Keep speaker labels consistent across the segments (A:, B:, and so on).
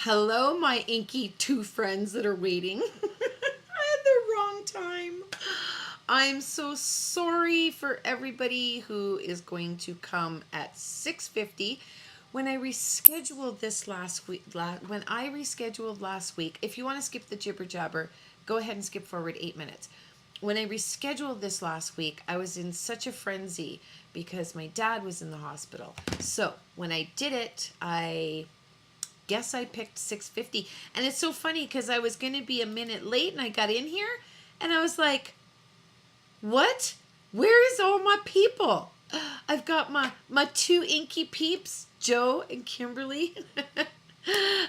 A: Hello, my inky two friends that are waiting. I had the wrong time. I'm so sorry for everybody who is going to come at 6:50. When I rescheduled this last week, if you want to skip the jibber jabber, go ahead and skip forward 8 minutes. When I rescheduled this last week, I was in such a frenzy because my dad was in the hospital. So when I did it, I guess I picked 6:50. And it's so funny because I was going to be a minute late and I got in here and I was like, what? Where is all my people? I've got my two inky peeps, Joe and Kimberly.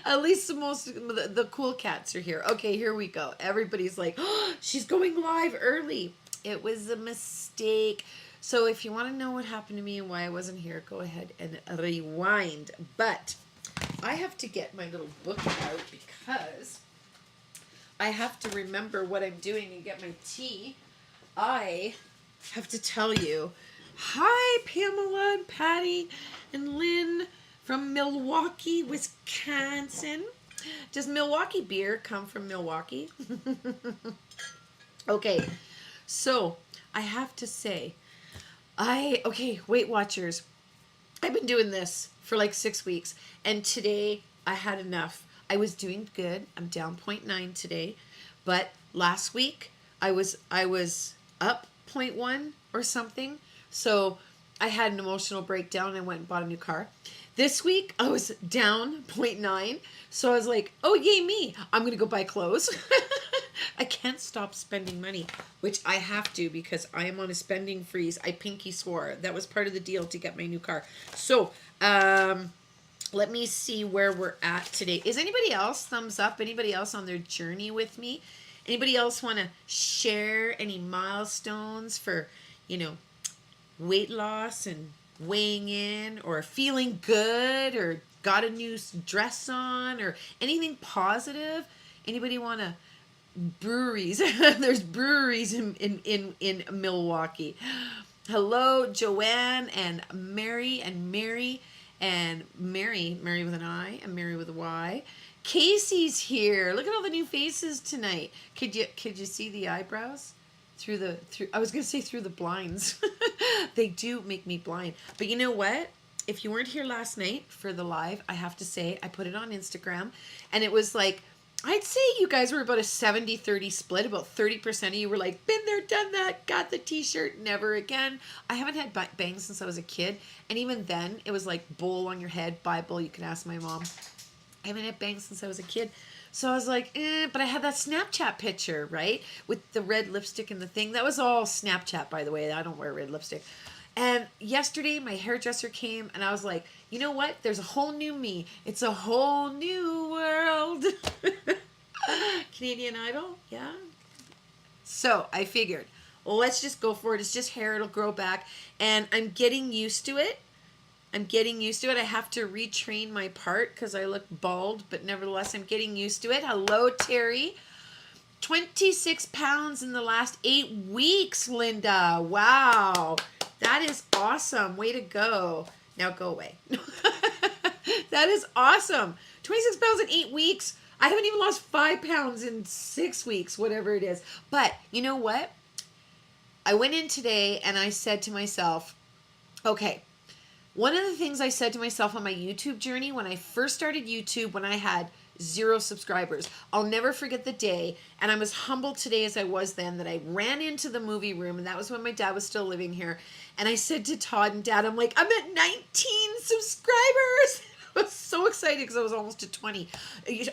A: At least the cool cats are here. Okay, here we go. Everybody's like, oh, she's going live early. It was a mistake. So if you want to know what happened to me and why I wasn't here, go ahead and rewind. But I have to get my little book out because I have to remember what I'm doing and get my tea. I have to tell you, hi Pamela and Patty and Lynn from Milwaukee, Wisconsin. Does Milwaukee beer come from Milwaukee? Okay, so I have to say, Weight Watchers, I've been doing this for like 6 weeks, and today I had enough. I was doing good. I'm down 0.9 today, but last week I was up 0.1 or something. So I had an emotional breakdown and went and bought a new car. This week I was down 0.9, so I was like, oh yay me, I'm gonna go buy clothes. I can't stop spending money, which I have to because I am on a spending freeze. I pinky swore. That was part of the deal to get my new car. So, let me see where we're at today. Is anybody else, thumbs up, anybody else on their journey with me? Anybody else want to share any milestones for, weight loss and weighing in or feeling good or got a new dress on or anything positive? Anybody want to? Breweries. There's breweries in Milwaukee. Hello, Joanne and Mary and Mary and Mary with an I and Mary with a Y. Casey's here. Look at all the new faces tonight. Could you see the eyebrows through I was gonna say through the blinds. They do make me blind. But you know what? If you weren't here last night for the live, I have to say I put it on Instagram and it was like, I'd say you guys were about a 70-30 split. About 30% of you were like, been there, done that, got the t-shirt, never again. I haven't had bangs since I was a kid. And even then, it was like bowl on your head, Bible. You can ask my mom. I haven't had bangs since I was a kid. So I was like, but I had that Snapchat picture, right? With the red lipstick and the thing. That was all Snapchat, by the way. I don't wear red lipstick. And yesterday, my hairdresser came, and I was like, you know what? There's a whole new me. It's a whole new world. Canadian Idol, yeah. So I figured, well, let's just go for it. It's just hair. It'll grow back. And I'm getting used to it. I have to retrain my part because I look bald, but nevertheless, I'm getting used to it. Hello, Terry. 26 pounds in the last 8 weeks, Linda. Wow. That is awesome. Way to go. Now go away. That is awesome. 26 pounds in 8 weeks. I haven't even lost 5 pounds in 6 weeks, whatever it is. But you know what? I went in today and I said to myself, okay, one of the things I said to myself on my YouTube journey when I first started YouTube, when I had 0 subscribers, I'll never forget the day, and I'm as humbled today as I was then, that I ran into the movie room, and that was when my dad was still living here, and I said to Todd and Dad, I'm like, I'm at 19 subscribers. I was so excited because I was almost to 20.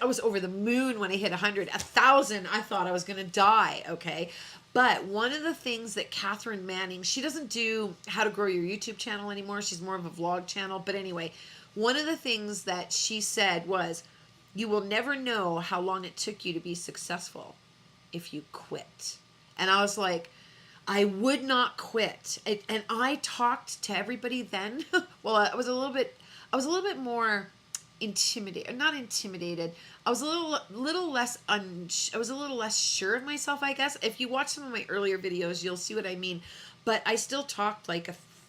A: I was over the moon when I hit 100. 1,000, I thought I was going to die, okay? But one of the things that Catherine Manning, she doesn't do how to grow your YouTube channel anymore. She's more of a vlog channel. But anyway, one of the things that she said was, you will never know how long it took you to be successful if you quit. And I was like, I would not quit. And I talked to everybody then. Well, I was a little bit more intimidated, not intimidated. I was a little less sure of myself, I guess. If you watch some of my earlier videos, you'll see what I mean. But I still talked like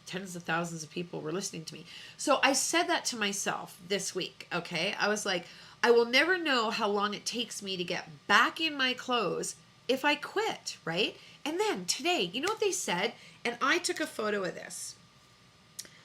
A: tens of thousands of people were listening to me. So I said that to myself this week, okay? I was like, I will never know how long it takes me to get back in my clothes if I quit, right? And then today, you know what they said? And I took a photo of this.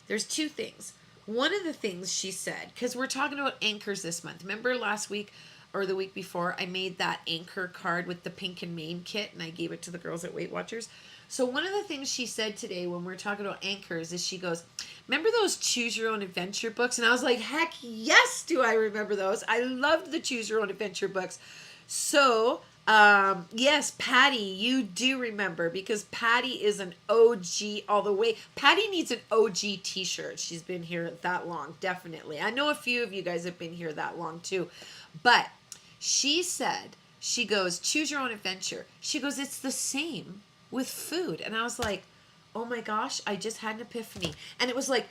A: There's two things. One of the things she said, because we're talking about anchors this month. Remember last week or the week before, I made that anchor card with the pink and mane kit and I gave it to the girls at Weight Watchers. So one of the things she said today when we're talking about anchors is she goes, remember those Choose Your Own Adventure books? And I was like, heck yes, do I remember those? I loved the Choose Your Own Adventure books. So yes, Patty, you do remember because Patty is an OG all the way. Patty needs an OG t-shirt. She's been here that long, definitely. I know a few of you guys have been here that long too. But she said, she goes, choose your own adventure. She goes, it's the same with food. And I was like, oh my gosh, I just had an epiphany. And it was like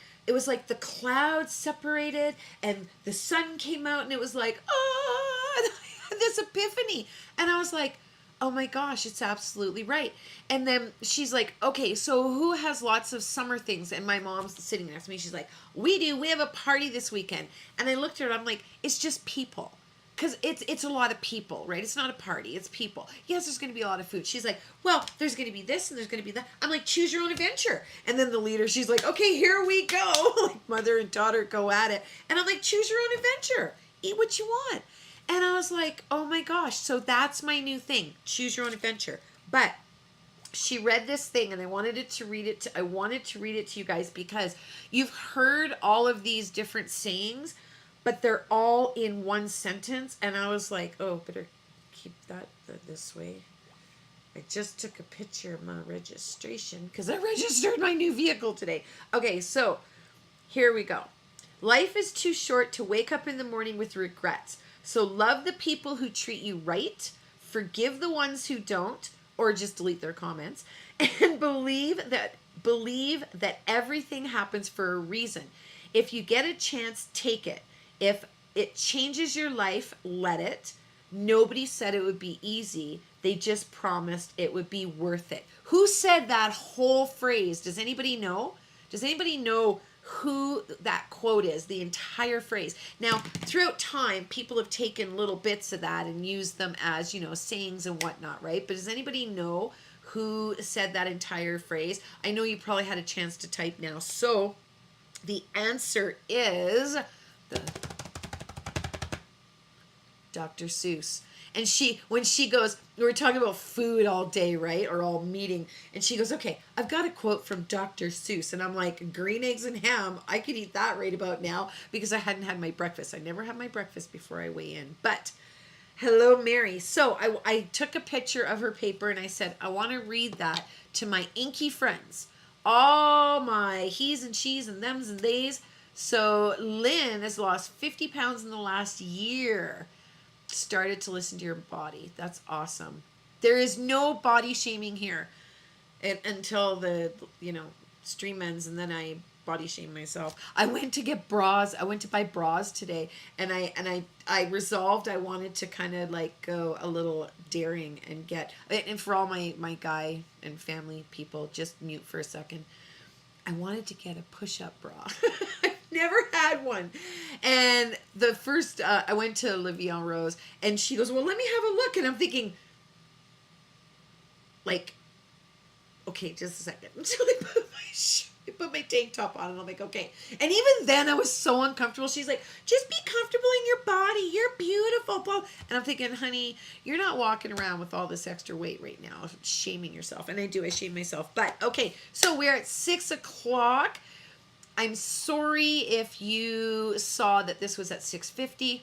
A: the clouds separated and the sun came out and it was like, oh, and I had this epiphany. And I was like, oh my gosh, it's absolutely right. And then she's like, okay, so who has lots of summer things? And my mom's sitting next to me. She's like, we do. We have a party this weekend. And I looked at her. I'm like, it's just people. Because it's a lot of people, right? It's not a party. It's people. Yes, there's going to be a lot of food. She's like, well, there's going to be this and there's going to be that. I'm like, choose your own adventure. And then the leader, she's like, okay, here we go. Like mother and daughter go at it. And I'm like, choose your own adventure. Eat what you want. And I was like, oh my gosh. So that's my new thing. Choose your own adventure. But she read this thing and I wanted to read it to you guys because you've heard all of these different sayings, but they're all in one sentence. And I was like, oh, better keep that this way. I just took a picture of my registration because I registered my new vehicle today. Okay, so here we go. Life is too short to wake up in the morning with regrets. So love the people who treat you right, forgive the ones who don't, or just delete their comments, and believe that everything happens for a reason. If you get a chance, take it. If it changes your life, let it. Nobody said it would be easy. They just promised it would be worth it. Who said that whole phrase? Does anybody know? Does anybody know who that quote is, the entire phrase? Now, throughout time, people have taken little bits of that and used them as, sayings and whatnot, right? But does anybody know who said that entire phrase? I know you probably had a chance to type now. So the answer is Dr. Seuss. And when she goes, we were talking about food all day, right? Or all meeting. And she goes, okay, I've got a quote from Dr. Seuss. And I'm like, green eggs and ham. I could eat that right about now because I hadn't had my breakfast. I never had my breakfast before I weigh in. But hello, Mary. So I took a picture of her paper and I said, I want to read that to my inky friends. All my he's and she's and thems and theys. So Lynn has lost 50 pounds in the last year. Started to listen to your body. That's awesome. There is no body shaming here until the stream ends, and then I body shame myself. I went to get bras. I went to buy bras today, and I resolved I wanted to kind of like go a little daring and get, and for all my guy and family people, just mute for a second. I wanted to get a push-up bra. Never had one. And the first, I went to Olivia Rose and she goes, well, let me have a look. And I'm thinking, like, okay, just a second. So I put my tank top on and I'm like, okay. And even then I was so uncomfortable. She's like, just be comfortable in your body. You're beautiful. Blah. And I'm thinking, honey, you're not walking around with all this extra weight right now, shaming yourself. And I shame myself. But okay, so we're at 6:00. I'm sorry if you saw that this was at 6:50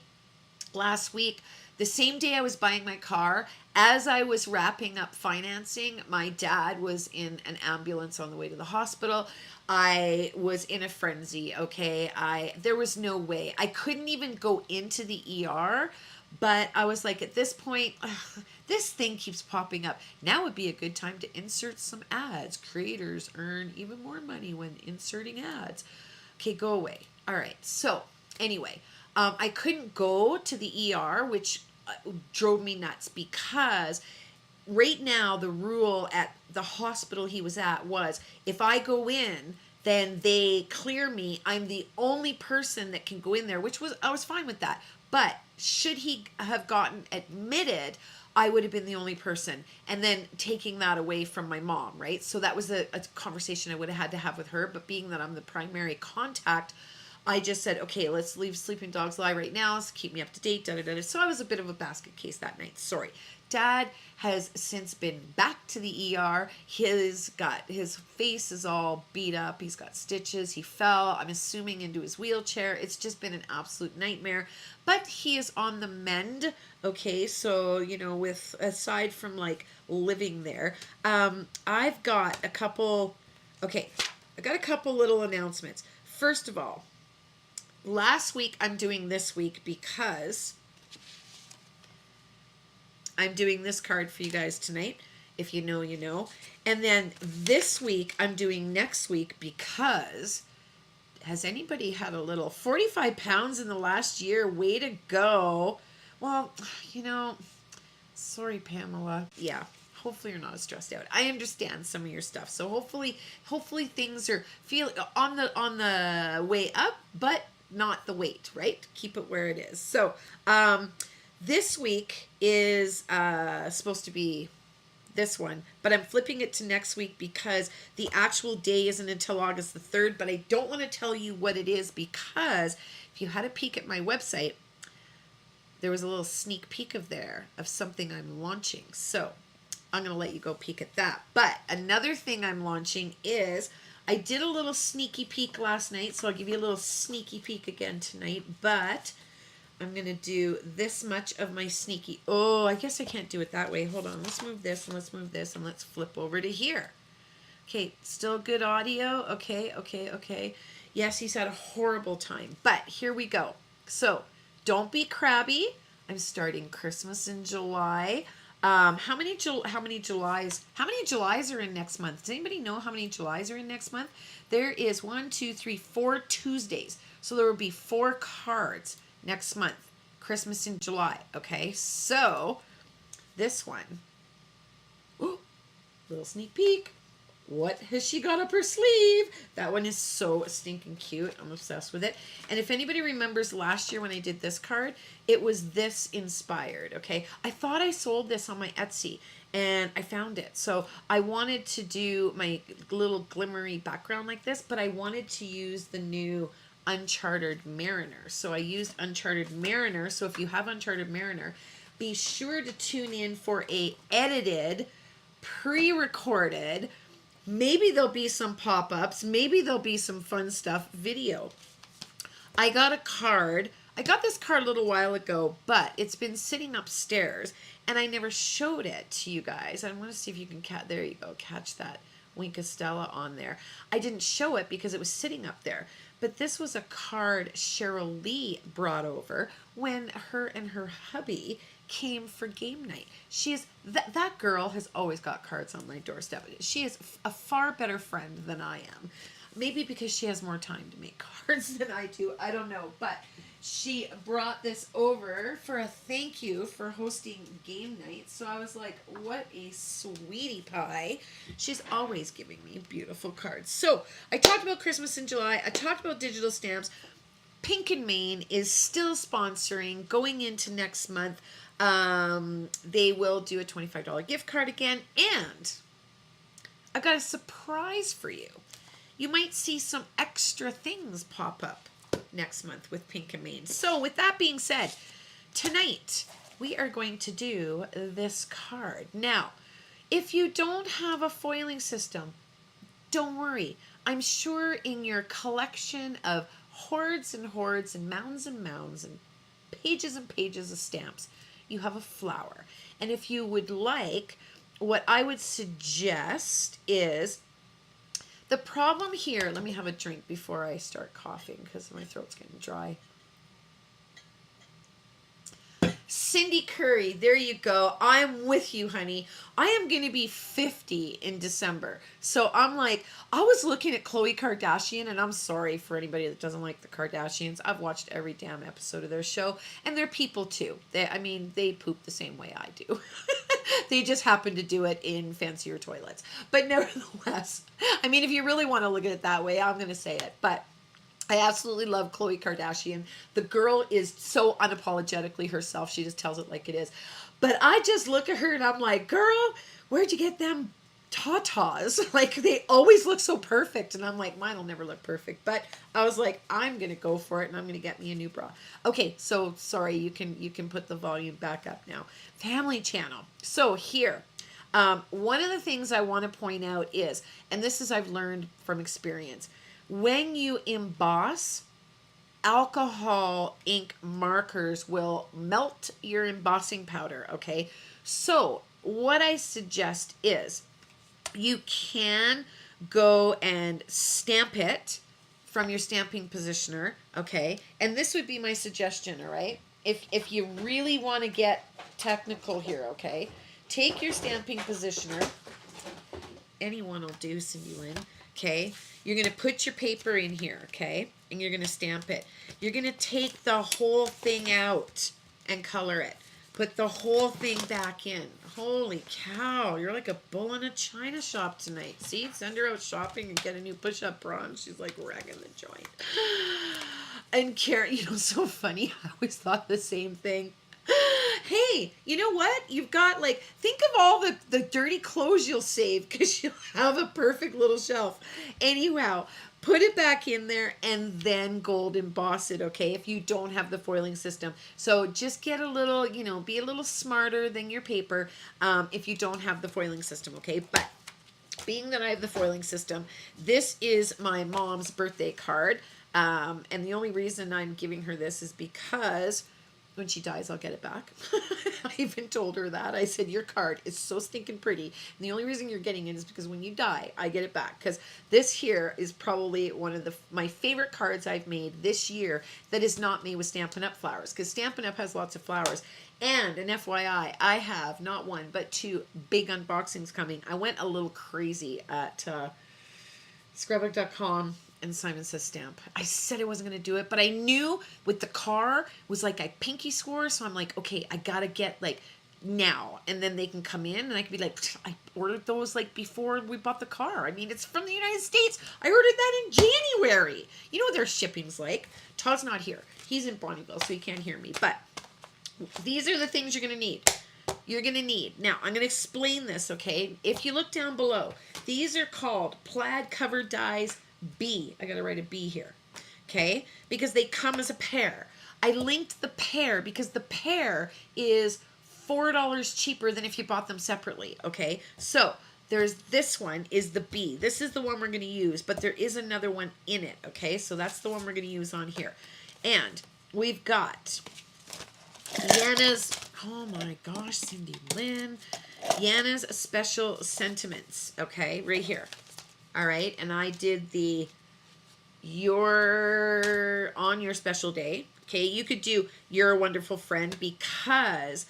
A: last week. The same day I was buying my car, as I was wrapping up financing, my dad was in an ambulance on the way to the hospital. I was in a frenzy, okay? There was no way. I couldn't even go into the ER, but I was like, at this point, this thing keeps popping up. Now would be a good time to insert some ads. Creators earn even more money when inserting ads. Okay, go away. All right. So anyway, I couldn't go to the ER, which drove me nuts because right now the rule at the hospital he was at was if I go in, then they clear me. I'm the only person that can go in there, I was fine with that. But should he have gotten admitted, I would have been the only person, and then taking that away from my mom, right? So that was a conversation I would have had to have with her. But being that I'm the primary contact, I just said, okay, let's leave sleeping dogs lie right now. So keep me up to date. Da, da, da. So I was a bit of a basket case that night. Sorry. Dad has since been back to the ER. His face is all beat up. He's got stitches. He fell, I'm assuming, into his wheelchair. It's just been an absolute nightmare. But he is on the mend. Okay, so, you know, with aside from like living there, I've got a couple. Okay, I got a couple little announcements. First of all, last week I'm doing this week because I'm doing this card for you guys tonight. If you know, you know. And then this week I'm doing next week because has anybody had a little 45 pounds in the last year? Way to go. Well, you know, sorry, Pamela. Yeah. Hopefully you're not as stressed out. I understand some of your stuff. So hopefully things are feeling on the way up, but not the weight, right? Keep it where it is. So, this week is supposed to be this one, but I'm flipping it to next week because the actual day isn't until August the 3rd, but I don't want to tell you what it is because if you had a peek at my website, there was a little sneak peek of something I'm launching. So I'm going to let you go peek at that. But another thing I'm launching is I did a little sneaky peek last night, so I'll give you a little sneaky peek again tonight, but I'm going to do this much of my sneaky. Oh, I guess I can't do it that way. Hold on. Let's move this and let's move this and let's flip over to here. Okay, still good audio. Okay. Yes, he's had a horrible time, but here we go. So don't be crabby. I'm starting Christmas in July. How many Julys are in next month? Does anybody know how many Julys are in next month? There is 1, 2, 3, 4 Tuesdays. So there will be 4 cards next month, Christmas in July. Okay, so this one, ooh, little sneak peek. What has she got up her sleeve? That one is so stinking cute. I'm obsessed with it. And if anybody remembers last year when I did this card, it was this inspired, okay? I thought I sold this on my Etsy and I found it. So I wanted to do my little glimmery background like this, but I wanted to use the new Uncharted Mariner. So I used Uncharted Mariner. So if you have Uncharted Mariner, be sure to tune in for a edited, pre-recorded, maybe there'll be some pop-ups, maybe there'll be some fun stuff video. I got this card a little while ago, but it's been sitting upstairs and I never showed it to you guys. I want to see if you can there you go, catch that Wink of Stella on there. I didn't show it because it was sitting up there. But this was a card Cheryl Lee brought over when her and her hubby came for game night. She is that girl has always got cards on my doorstep. She is a far better friend than I am. Maybe because she has more time to make cards than I do. I don't know. But she brought this over for a thank you for hosting game night. So I was like, what a sweetie pie. She's always giving me beautiful cards. So I talked about Christmas in July. I talked about digital stamps. Pink and Main is still sponsoring going into next month. They will do a $25 gift card again. And I've got a surprise for you. You might see some extra things pop up next month with Pink and Main. So with that being said, tonight we are going to do this card. Now, if you don't have a foiling system, don't worry. I'm sure in your collection of hordes and hordes and mounds and pages of stamps, you have a flower. And if you would like, what I would suggest is, the problem here, let me have a drink before I start coughing because my throat's getting dry. Cindy Curry, there you go. I'm with you, honey. I am going to be 50 in December. So I'm like, I was looking at Khloe Kardashian, and I'm sorry for anybody that doesn't like the Kardashians. I've watched every damn episode of their show, and they're people too. They poop the same way I do. They just happen to do it in fancier toilets. But nevertheless, I mean, if you really want to look at it that way, I'm going to say it. But I absolutely love Khloe Kardashian. The girl is so unapologetically herself. She just tells it like it is. But I just look at her and I'm like, girl, where'd you get them tatas? Like, they always look so perfect. And I'm like, mine will never look perfect. But I was like, I'm going to go for it and I'm going to get me a new bra. Okay, so sorry, you can put the volume back up now. Family channel. So here, one of the things I want to point out is, and this is I've learned from experience, when you emboss, alcohol ink markers will melt your embossing powder, okay? So what I suggest is you can go and stamp it from your stamping positioner, okay? And this would be my suggestion, all right? If you really want to get technical here, okay? Take your stamping positioner. Anyone will do, Cindy Lynn. Okay? You're going to put your paper in here, okay? And you're going to stamp it. You're going to take the whole thing out and color it. Put the whole thing back in. Holy cow, you're like a bull in a china shop tonight. See, send her out shopping and get a new push-up bra, and she's like wrecking the joint. And Karen, you know, so funny. I always thought the same thing. Hey, you know what? You've got, like, think of all the dirty clothes you'll save because you'll have a perfect little shelf. Anyhow, put it back in there and then gold emboss it, okay, if you don't have the foiling system. So just get a little, you know, be a little smarter than your paper if you don't have the foiling system, okay? But being that I have the foiling system, this is my mom's birthday card. And the only reason I'm giving her this is because when she dies, I'll get it back. I even told her that. I said, your card is so stinking pretty. And the only reason you're getting it is because when you die, I get it back. Because this here is probably one of my favorite cards I've made this year that is not made with Stampin' Up! Flowers. Because Stampin' Up! Has lots of flowers. And an FYI, I have not one, but 2 big unboxings coming. I went a little crazy at Scrapbook.com. And Simon Says Stamp. I said I wasn't going to do it, but I knew with the car was like I pinky swore, so I'm like, okay, I got to get like now, and then they can come in, and I can be like, I ordered those like before we bought the car. I mean, it's from the United States. I ordered that in January. You know what their shipping's like. Todd's not here. He's in Bonneville, so he can't hear me. But these are the things you're going to need. You're going to need. Now, I'm going to explain this, okay? If you look down below, these are called Plaid Cover Dies B. I got to write a B here, okay? Because they come as a pair. I linked the pair because the pair is $4 cheaper than if you bought them separately, okay? So there's this one is the B. This is the one we're going to use, but there is another one in it, okay? So that's the one we're going to use on here. And we've got Yana's, oh my gosh, Cindy Lynn, Yana's Special Sentiments, okay, right here. All right, and I did the on your special day. Okay, you could do You're a Wonderful Friend because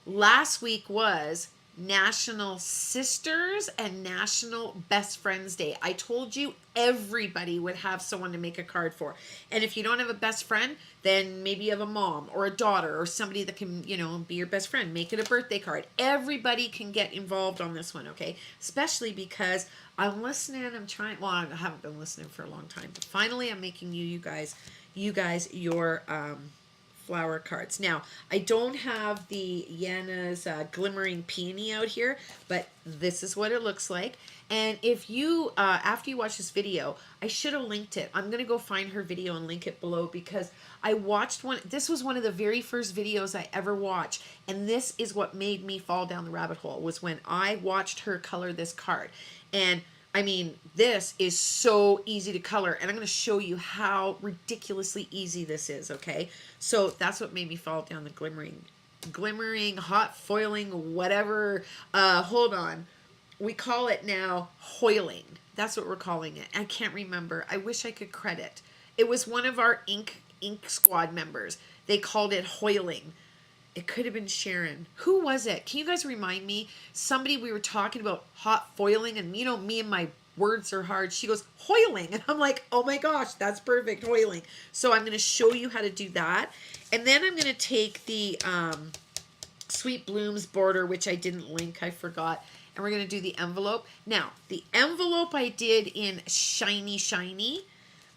A: last week was National Sisters and National Best Friends Day. I told you everybody would have someone to make a card for. And if you don't have a best friend, then maybe you have a mom or a daughter or somebody that can, you know, be your best friend. Make it a birthday card. Everybody can get involved on this one, okay? Especially because I'm listening. I'm trying. Well, I haven't been listening for a long time, but finally I'm making you guys your flower cards. Now, I don't have the Yana's Glimmering Peony out here, but this is what it looks like. And if you, after you watch this video, I should have linked it. I'm going to go find her video and link it below because I watched one. This was one of the very first videos I ever watched. And this is what made me fall down the rabbit hole, was when I watched her color this card. And I mean, this is so easy to color, and I'm going to show you how ridiculously easy this is, okay? So that's what made me fall down the glimmering, hot foiling, whatever. Hold on. We call it now hoiling. That's what we're calling it. I can't remember. I wish I could credit. It was one of our ink squad members. They called it hoiling. It could have been Sharon. Who was it? Can you guys remind me? Somebody, we were talking about hot foiling, and you know, me and my words are hard. She goes, hoiling. And I'm like, oh my gosh, that's perfect, hoiling. So I'm going to show you how to do that. And then I'm going to take the Sweet Blooms border, which I didn't link, I forgot. And we're going to do the envelope. Now, the envelope I did in Shiny Shiny.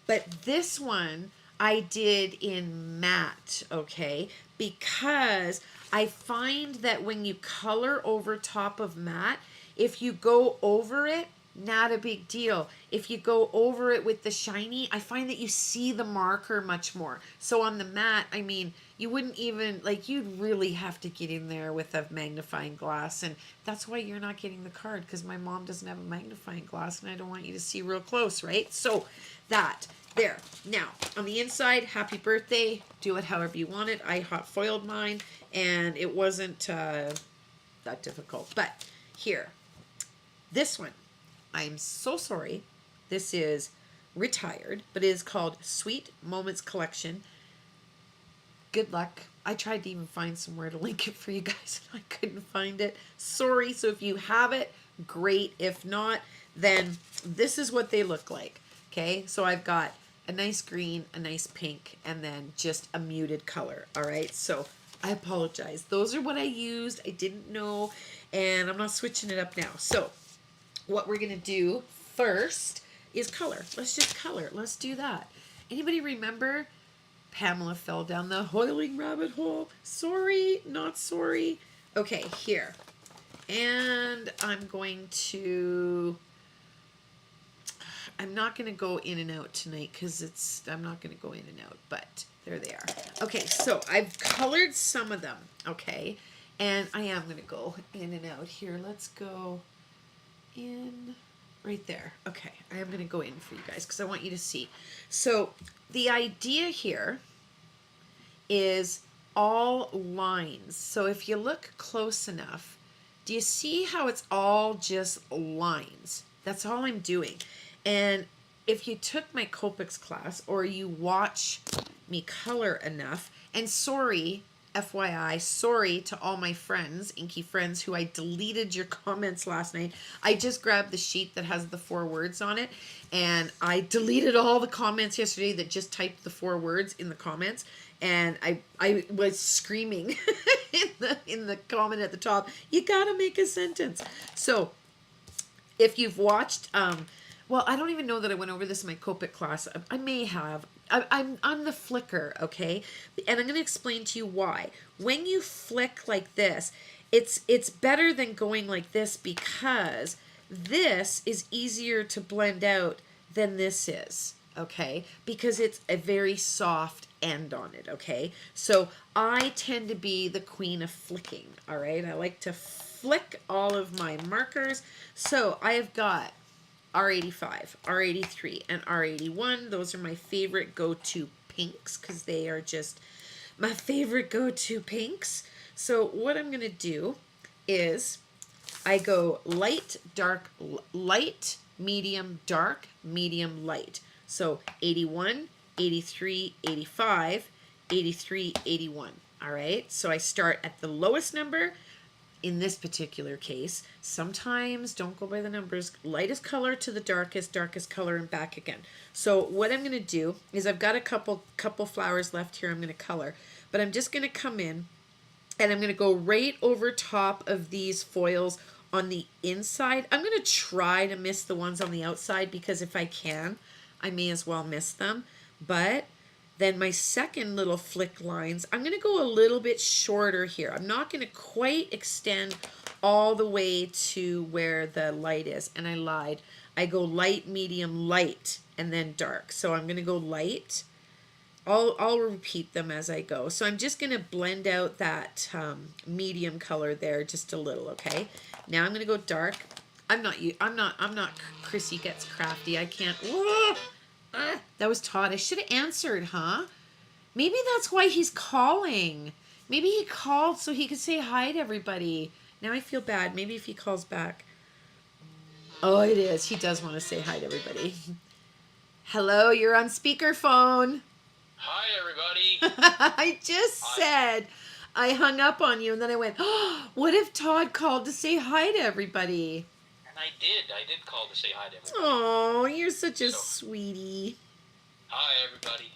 A: But this one I did in matte, okay? Because I find that when you color over top of matte, if you go over it, not a big deal. If you go over it with the shiny, I find that you see the marker much more. So on the matte, I mean, you wouldn't even, like, you'd really have to get in there with a magnifying glass. And that's why you're not getting the card, because my mom doesn't have a magnifying glass and I don't want you to see real close, right? So that, there. Now, on the inside, happy birthday. Do it however you want it. I hot foiled mine and it wasn't that difficult. But here, this one, I'm so sorry. This is retired, but it is called Sweet Moments Collection. Good luck. I tried to even find somewhere to link it for you guys and I couldn't find it. Sorry. So if you have it, great. If not, then this is what they look like. Okay. So I've got a nice green, a nice pink, and then just a muted color. All right. So I apologize. Those are what I used. I didn't know, and I'm not switching it up now. So what we're going to do first is color. Let's just color. Let's do that. Anybody remember Pamela fell down the hoiling rabbit hole? Sorry, not sorry. Okay, here. And I'm not going to go in and out tonight because I'm not going to go in and out, but there they are. Okay, so I've colored some of them, okay? And I am going to go in and out here. Let's go in right there. Okay, I am going to go in for you guys because I want you to see. So the idea here is all lines. So if you look close enough, do you see how it's all just lines? That's all I'm doing. And if you took my Copics class or you watch me color enough, and sorry, FYI, sorry to all my friends, inky friends, who I deleted your comments last night. I just grabbed the sheet that has the 4 words on it, and I deleted all the comments yesterday that just typed the 4 words in the comments, and I was screaming in the comment at the top, you gotta make a sentence. So if you've watched, well, I don't even know that I went over this in my Copic class. I may have. I'm on the flicker, okay? And I'm going to explain to you why. When you flick like this, it's better than going like this because this is easier to blend out than this is, okay? Because it's a very soft end on it, okay? So I tend to be the queen of flicking, all right? I like to flick all of my markers. So I have got R85, R83, and R81. Those are my favorite go-to pinks because they are just my favorite go-to pinks. So what I'm going to do is I go light, dark, light, medium, dark, medium, light. So 81, 83, 85, 83, 81. All right, so I start at the lowest number. In this particular case, sometimes don't go by the numbers, lightest color to the darkest, darkest color, and back again. So what I'm going to do is I've got a couple flowers left here I'm going to color, but I'm just going to come in and I'm going to go right over top of these foils on the inside. I'm going to try to miss the ones on the outside because if I can, I may as well miss them. But then my second little flick lines, I'm going to go a little bit shorter here. I'm not going to quite extend all the way to where the light is. And I lied. I go light, medium, light, and then dark. So I'm going to go light. I'll repeat them as I go. So I'm just going to blend out that medium color there just a little, okay? Now I'm going to go dark. I'm not Chrissy Gets Crafty. I can't. Whoa! That was Todd. I should have answered, huh? Maybe that's why he's calling. Maybe he called so he could say hi to everybody. Now I feel bad. Maybe if he calls back. Oh, it is. He does want to say hi to everybody. Hello, you're on speakerphone.
B: Hi, everybody.
A: I just said I hung up on you and then I went, oh, what if Todd called to say hi to everybody?
B: I did call to say hi to everybody.
A: Oh, you're such a sweetie.
B: Hi, everybody.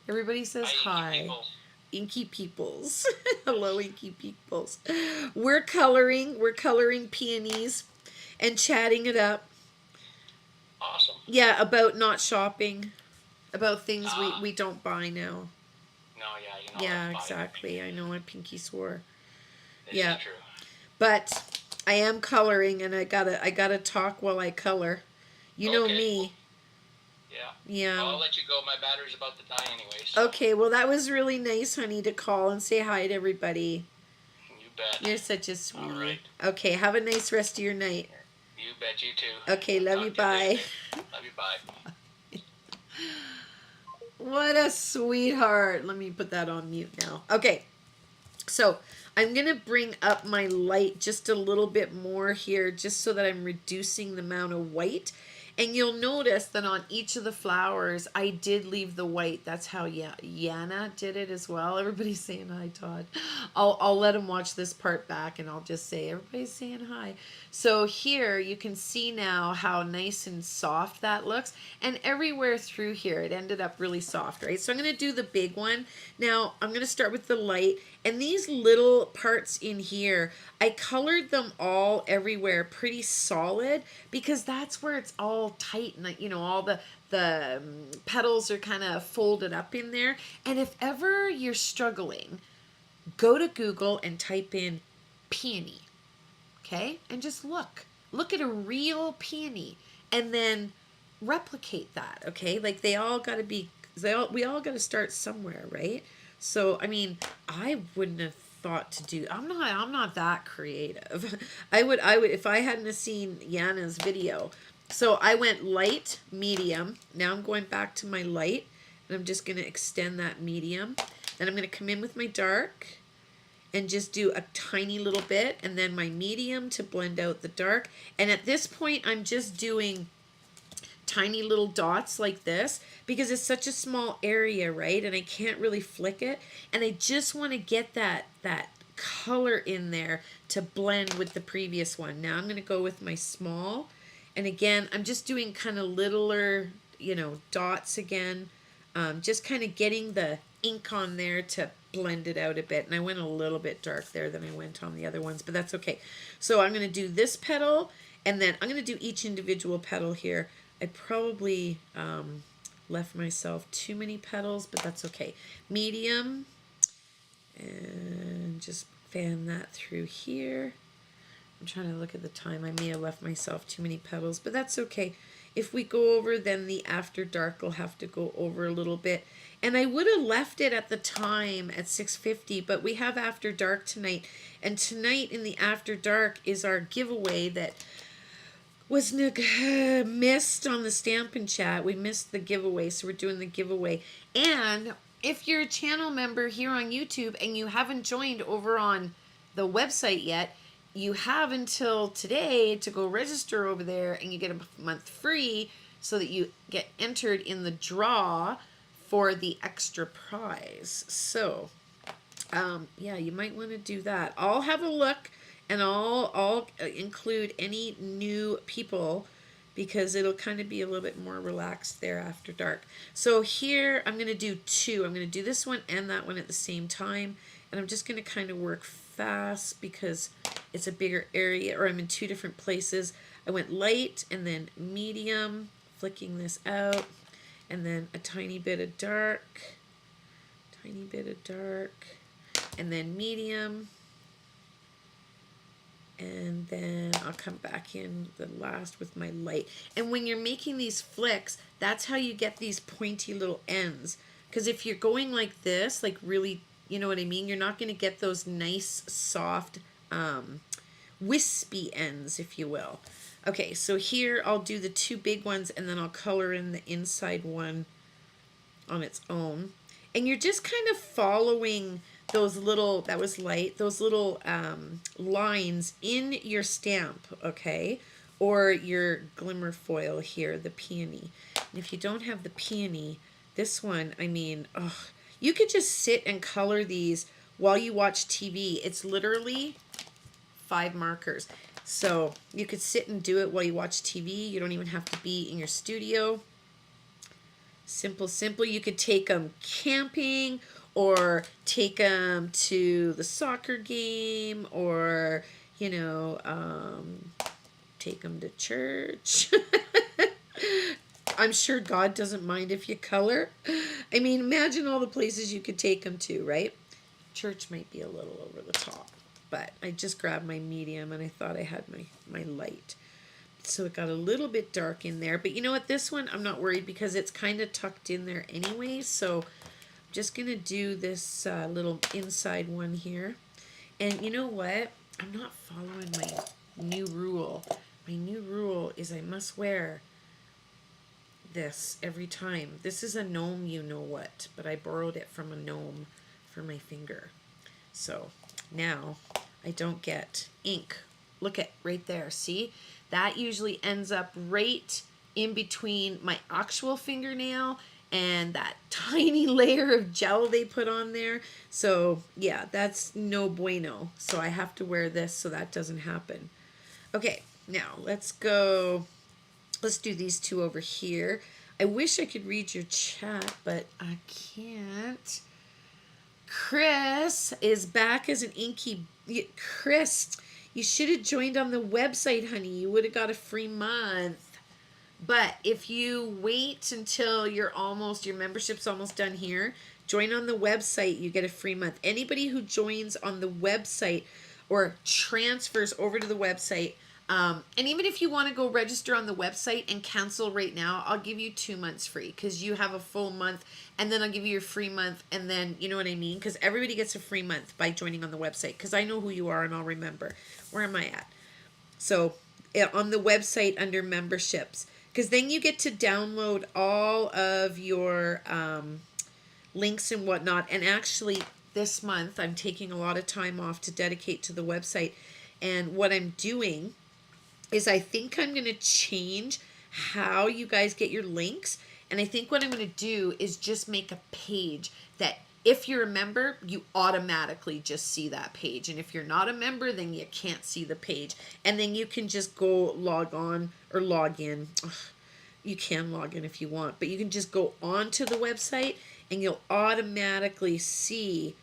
A: Everybody says hi. Inky Peoples. Hello, Inky Peoples. We're coloring peonies and chatting it up.
B: Awesome.
A: Yeah, about not shopping. about things
B: Ah,
A: we don't buy now.
B: no, yeah, you're not allowed
A: Yeah,
B: to buy
A: exactly.
B: anything.
A: I know what Pinky swore.
B: This is
A: Yeah,
B: true.
A: but I am coloring, and I gotta talk while I color. You know
B: Okay, well,
A: me.
B: yeah.
A: Yeah.
B: Well, I'll let you go. My battery's about to die anyway, so
A: Okay, well, that was really nice, honey, to call and say hi to everybody.
B: you bet.
A: You're such a
B: All
A: sweetie.
B: right.
A: Okay, have a nice rest of your night.
B: You bet, you too.
A: Okay, love you,
B: Talk to you
A: bye.
B: later. Love you, bye.
A: What a sweetheart. Let me put that on mute now. Okay, so I'm going to bring up my light just a little bit more here, just so that I'm reducing the amount of white. And you'll notice that on each of the flowers, I did leave the white. That's how Yana did it as well. Everybody's saying hi, Todd. I'll let him watch this part back, and I'll just say, everybody's saying hi. So here you can see now how nice and soft that looks. And everywhere through here, it ended up really soft, right? So I'm going to do the big one. Now, I'm going to start with the light. And these little parts in here, I colored them all everywhere pretty solid, because that's where it's all tight, and all the petals are kind of folded up in there. And if ever you're struggling, go to Google and type in peony, okay? And just look at a real peony, and then replicate that, okay? Like we all got to start somewhere, right? So I mean, I wouldn't have thought to do. I'm not that creative. I would if I hadn't have seen Yana's video. So I went light, medium. Now I'm going back to my light, and I'm just going to extend that medium. Then I'm going to come in with my dark and just do a tiny little bit, and then my medium to blend out the dark. And at this point, I'm just doing tiny little dots like this, because it's such a small area, right? And I can't really flick it, and I just want to get that color in there to blend with the previous one. Now I'm going to go with my small, and again I'm just doing kind of littler dots again, just kind of getting the ink on there to blend it out a bit. And I went a little bit dark there than I went on the other ones, but that's okay. So I'm going to do this petal, and then I'm going to do each individual petal here. I probably left myself too many petals, but that's okay. Medium, and just fan that through here. I'm trying to look at the time. I may have left myself too many petals, but that's okay. If we go over, then the after dark will have to go over a little bit. And I would have left it at the time at 6:50, but we have after dark tonight. And tonight in the after dark is our giveaway that was missed on the Stampin' Chat. We missed the giveaway, so we're doing the giveaway. And if you're a channel member here on YouTube and you haven't joined over on the website yet, you have until today to go register over there, and you get a month free so that you get entered in the draw for the extra prize. So, yeah, you might want to do that. I'll have a look, and I'll include any new people, because it'll kind of be a little bit more relaxed there after dark. So here I'm going to do two. I'm going to do this one and that one at the same time, and I'm just going to kind of work fast because it's a bigger area, or I'm in two different places. I went light and then medium, flicking this out, and then a tiny bit of dark, and then medium, and then I'll come back in the last with my light. And when you're making these flicks, that's how you get these pointy little ends, because if you're going like this, like really, you know what I mean, you're not going to get those nice soft wispy ends, if you will. Okay, so here I'll do the two big ones, and then I'll color in the inside one on its own. And you're just kind of following those little, that was light, those little lines in your stamp, okay? Or your glimmer foil here, the peony. And if you don't have the peony, this one, I mean, you could just sit and color these while you watch TV. It's literally 5 markers. So you could sit and do it while you watch TV. You don't even have to be in your studio. Simple, simple. You could take them camping, or take them to the soccer game, or, take them to church. I'm sure God doesn't mind if you color. I mean, imagine all the places you could take them to, right? Church might be a little over the top, but I just grabbed my medium and I thought I had my light. So it got a little bit dark in there. But you know what? This one, I'm not worried because it's kind of tucked in there anyway. So I'm just going to do this little inside one here. And you know what? I'm not following my new rule. My new rule is I must wear this every time. This is a gnome, you know what, but I borrowed it from a gnome for my finger. So now I don't get ink. Look at right there, see? That usually ends up right in between my actual fingernail and that tiny layer of gel they put on there. So yeah, that's no bueno. So I have to wear this so that doesn't happen. Okay, now let's go. Let's do these two over here. I wish I could read your chat, but I can't. Chris is back as an inky. Chris, you should have joined on the website, honey. You would have got a free month. But if you wait until your membership's almost done here, join on the website, you get a free month. Anybody who joins on the website or transfers over to the website, and even if you want to go register on the website and cancel right now, I'll give you 2 months free because you have a full month, and then I'll give you your free month, and then, you know what I mean? Because everybody gets a free month by joining on the website because I know who you are and I'll remember. Where am I at? So on the website under memberships, because then you get to download all of your links and whatnot. And actually this month I'm taking a lot of time off to dedicate to the website. And what I'm doing is I think I'm going to change how you guys get your links. And I think what I'm going to do is just make a page that if you're a member, you automatically just see that page. And if you're not a member, then you can't see the page. And then you can just go log on or log in. Ugh, you can log in if you want, but you can just go onto the website and you'll automatically see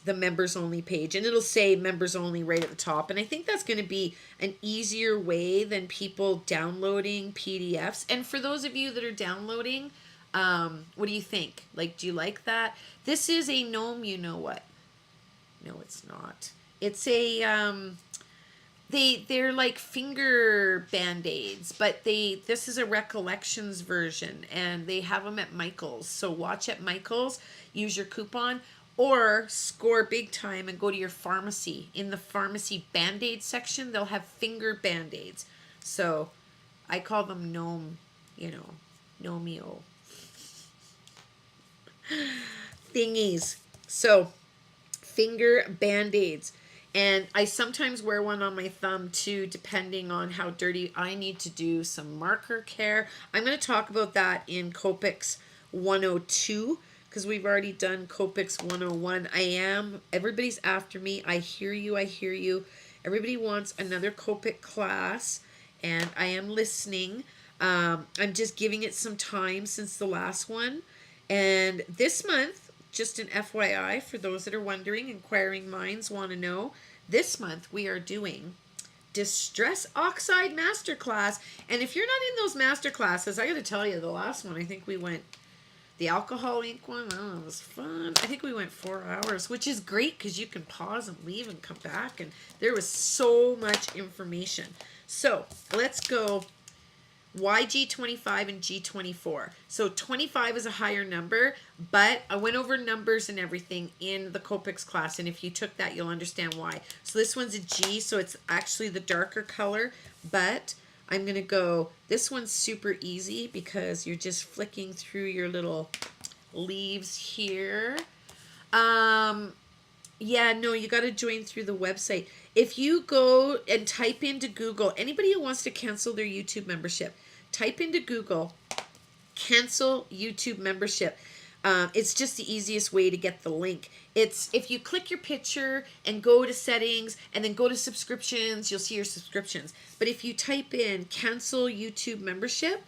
A: the members only page, and it'll say members only right at the top. And I think that's going to be an easier way than people downloading PDFs. And for those of you that are downloading, what do you think? Like, do you like that? This is a gnome, you know what? No, it's not. It's a they're like finger band-aids, but this is a recollections version, and they have them at Michael's. So watch at Michael's, use your coupon, or score big time and go to your pharmacy. In the pharmacy band-aid section, they'll have finger band-aids. So I call them gnome, gnomeo thingies. So finger band-aids. And I sometimes wear one on my thumb too, depending on how dirty. I need to do some marker care. I'm going to talk about that in Copics 102. Because we've already done Copics 101. Everybody's after me. I hear you. Everybody wants another Copic class, and I am listening. I'm just giving it some time since the last one. And this month, just an FYI, for those that are wondering, inquiring minds want to know, this month we are doing Distress Oxide Masterclass. And if you're not in those masterclasses, I got to tell you, the last one, I think we went... The alcohol ink one, oh, it was fun. I think we went 4 hours, which is great because you can pause and leave and come back. And there was so much information. So let's go YG25 and G24. So 25 is a higher number, but I went over numbers and everything in the Copics class. And if you took that, you'll understand why. So this one's a G, so it's actually the darker color, but... I'm going to go, this one's super easy because you're just flicking through your little leaves here. Yeah, no, you got to join through the website. If you go and type into Google, anybody who wants to cancel their YouTube membership, type into Google, cancel YouTube membership. It's just the easiest way to get the link. It's if you click your picture and go to settings and then go to subscriptions, you'll see your subscriptions. But if you type in cancel YouTube membership,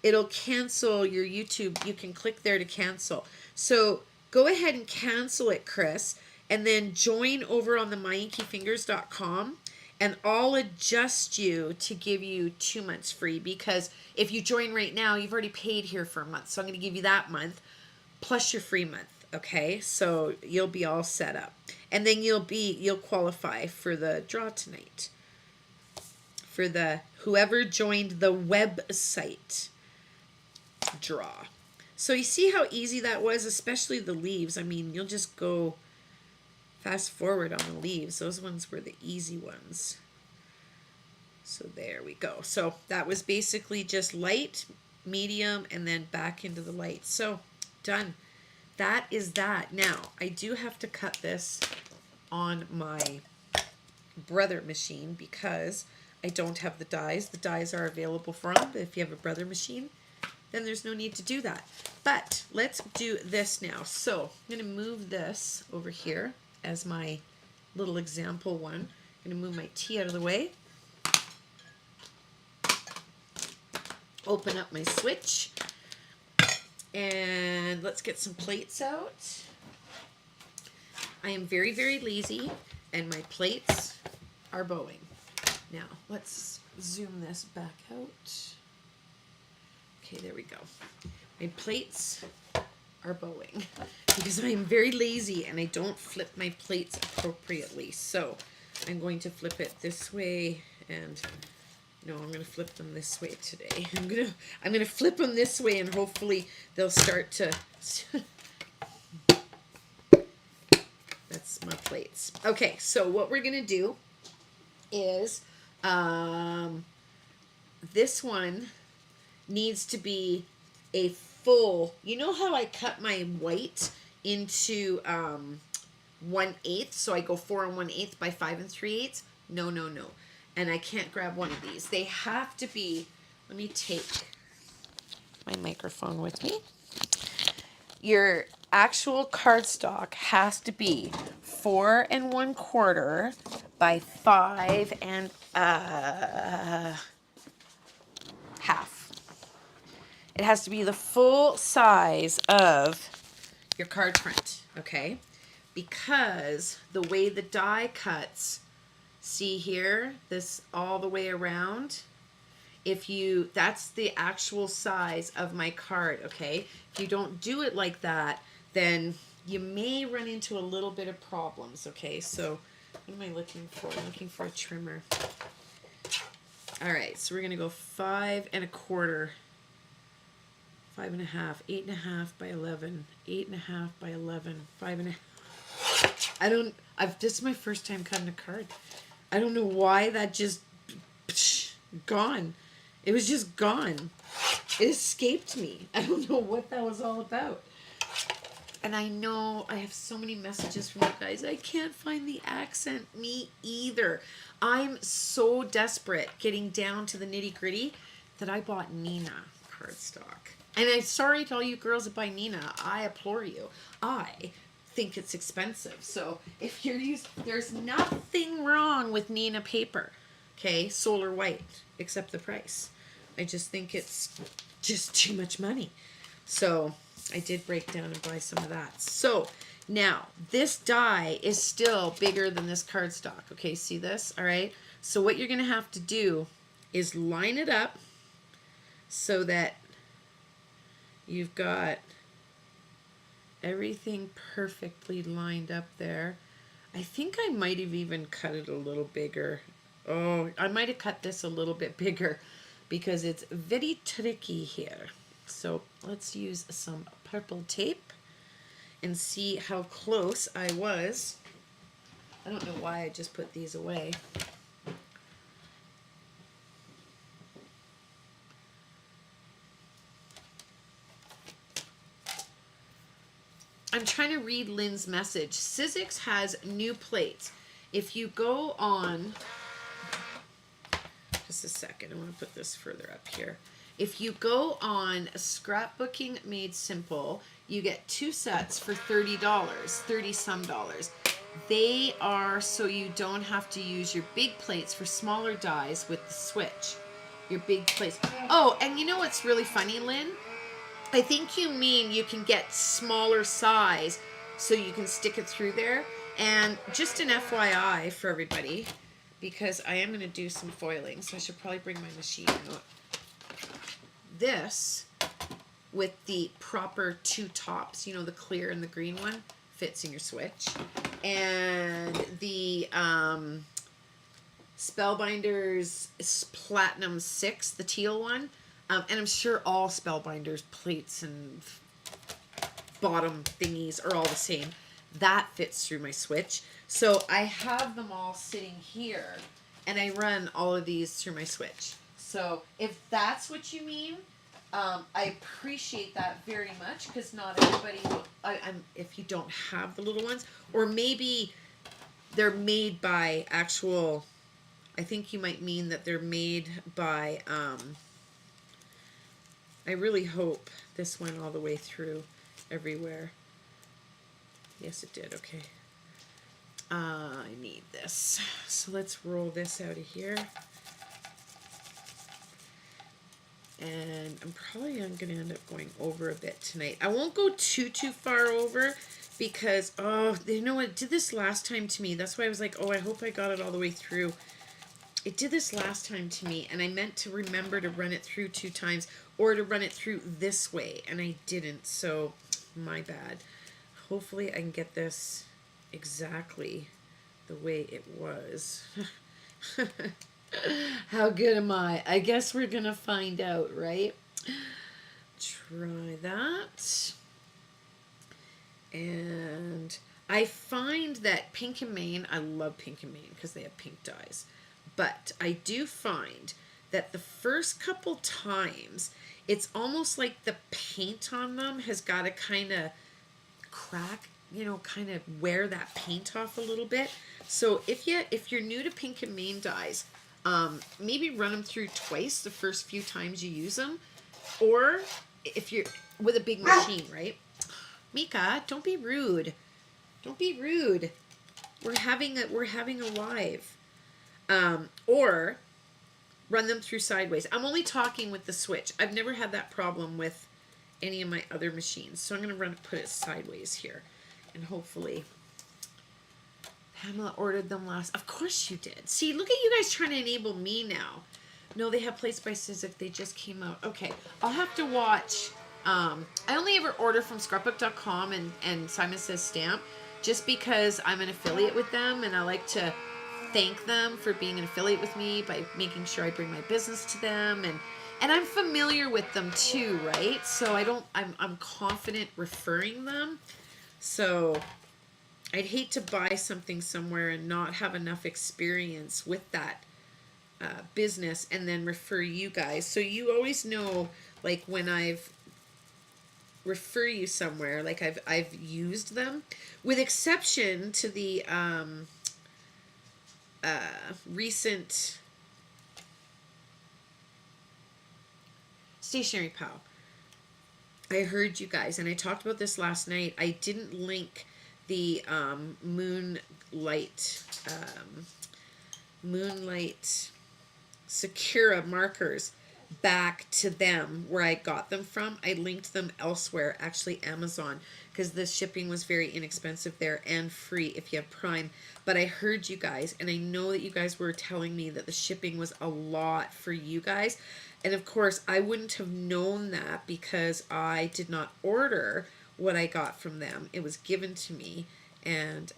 A: it'll cancel your YouTube. You can click there to cancel. So go ahead and cancel it, Chris, and then join over on the myinkyfingers.com And I'll adjust you to give you 2 months free, because if you join right now, you've already paid here for a month. So I'm going to give you that month plus your free month. Okay, so you'll be all set up, and then you'll qualify for the draw tonight, for the whoever joined the website draw. So you see how easy that was, especially the leaves. I mean, you'll just go fast forward on the leaves. Those ones were the easy ones. So there we go. So that was basically just light, medium, and then back into the light. So done. That is that. Now, I do have to cut this on my brother machine because I don't have the dies. The dies are available for them, but if you have a brother machine, then there's no need to do that. But let's do this now. So I'm going to move this over here as my little example one. I'm going to move my tea out of the way. Open up my switch. And let's get some plates out. I am very, very lazy, and my plates are bowing. Now, let's zoom this back out. Okay, there we go. My plates are bowing because I am very lazy and I don't flip my plates appropriately. So I'm going to flip it this way, and no, I'm going to flip them this way today. I'm going to flip them this way, and hopefully they'll start to That's my plates. Okay, so what we're going to do is this one needs to be a full, you know how I cut my white into 1/8, so I go 4 1/8 by 5 3/8? No. And I can't grab one of these. They have to be, let me take my microphone with me. Your actual cardstock has to be 4 1/4 by 5 1/2. It has to be the full size of your card print, okay? Because the way the die cuts, see here, this all the way around, that's the actual size of my card, okay? If you don't do it like that, then you may run into a little bit of problems, okay? So what am I looking for? I'm looking for a trimmer. All right, so we're gonna go 5 1/4, 5 1/2, 8 1/2 by 11, 8 1/2 by 11, 5 1/2. This is my first time cutting a card. I don't know why that just gone. It was just gone. It escaped me. I don't know what that was all about. And I know I have so many messages from you guys. I can't find the accent. Me either. I'm so desperate getting down to the nitty gritty that I bought Nina cardstock. And I'm sorry to all you girls that buy Nina. I implore you. I think it's expensive. So if you're there's nothing wrong with Nina paper. Okay, solar white, except the price. I just think it's just too much money. So I did break down and buy some of that. So now this die is still bigger than this cardstock. Okay, see this? All right. So what you're going to have to do is line it up so that you've got everything perfectly lined up there. I think I might have even cut it a little bigger. Oh, I might have cut this a little bit bigger because it's very tricky here. So let's use some purple tape and see how close I was. I don't know why I just put these away. I'm trying to read Lynn's message. Sizzix has new plates. If you go on, just a second, I want to put this further up here. If you go on Scrapbooking Made Simple, you get 2 sets for $30, 30 some dollars. They are so you don't have to use your big plates for smaller dies with the switch. Your big plates. Oh, and you know what's really funny, Lynn? I think you mean you can get smaller size so you can stick it through there. And just an FYI for everybody, because I am going to do some foiling, so I should probably bring my machine out. This, with the proper two tops, you know, the clear and the green one, fits in your switch. And the Spellbinders Platinum 6, the teal one, and I'm sure all Spellbinders plates and bottom thingies are all the same. That fits through my switch. So I have them all sitting here, and I run all of these through my switch. So if that's what you mean, I appreciate that very much, because not everybody will, if you don't have the little ones, or maybe they're made by actual, I think you might mean that they're made by, I really hope this went all the way through everywhere. Yes, it did. Okay. I need this. So let's roll this out of here. And I'm probably going to end up going over a bit tonight. I won't go too far over, because, oh, you know what? It did this last time to me. That's why I was like, oh, I hope I got it all the way through. It did this last time to me, and I meant to remember to run it through 2 times, or to run it through this way, and I didn't, so my bad. Hopefully I can get this exactly the way it was. How good am I? I guess we're gonna find out, right? Try that. And I find that Pink and Main, I love Pink and Main because they have pink dyes. But I do find that the first couple times, it's almost like the paint on them has got to kind of crack, you know, kind of wear that paint off a little bit. So if you're new to Pink and Main dyes, maybe run them through twice the first few times you use them, or if you're with a big machine, right? Mika, don't be rude. Don't be rude. We're having a live. Or run them through sideways. I'm only talking with the switch. I've never had that problem with any of my other machines. So I'm going to put it sideways here. And hopefully, Pamela ordered them last. Of course you did. See, look at you guys trying to enable me now. No, they have Place by Sizzix. They just came out. Okay, I'll have to watch. I only ever order from scrapbook.com and Simon Says Stamp, just because I'm an affiliate with them, and I like to thank them for being an affiliate with me by making sure I bring my business to them, and I'm familiar with them too, right? So I'm confident referring them. So I'd hate to buy something somewhere and not have enough experience with that business and then refer you guys. So you always know, like, when I've refer you somewhere, like I've used them, with exception to the recent Stationery Pal. I heard you guys, and I talked about this last night. I didn't link the Moonlight Sakura markers back to them where I got them from. I linked them elsewhere, actually Amazon, because the shipping was very inexpensive there and free if you have Prime. But I heard you guys, and I know that you guys were telling me that the shipping was a lot for you guys. And of course, I wouldn't have known that because I did not order what I got from them. It was given to me, and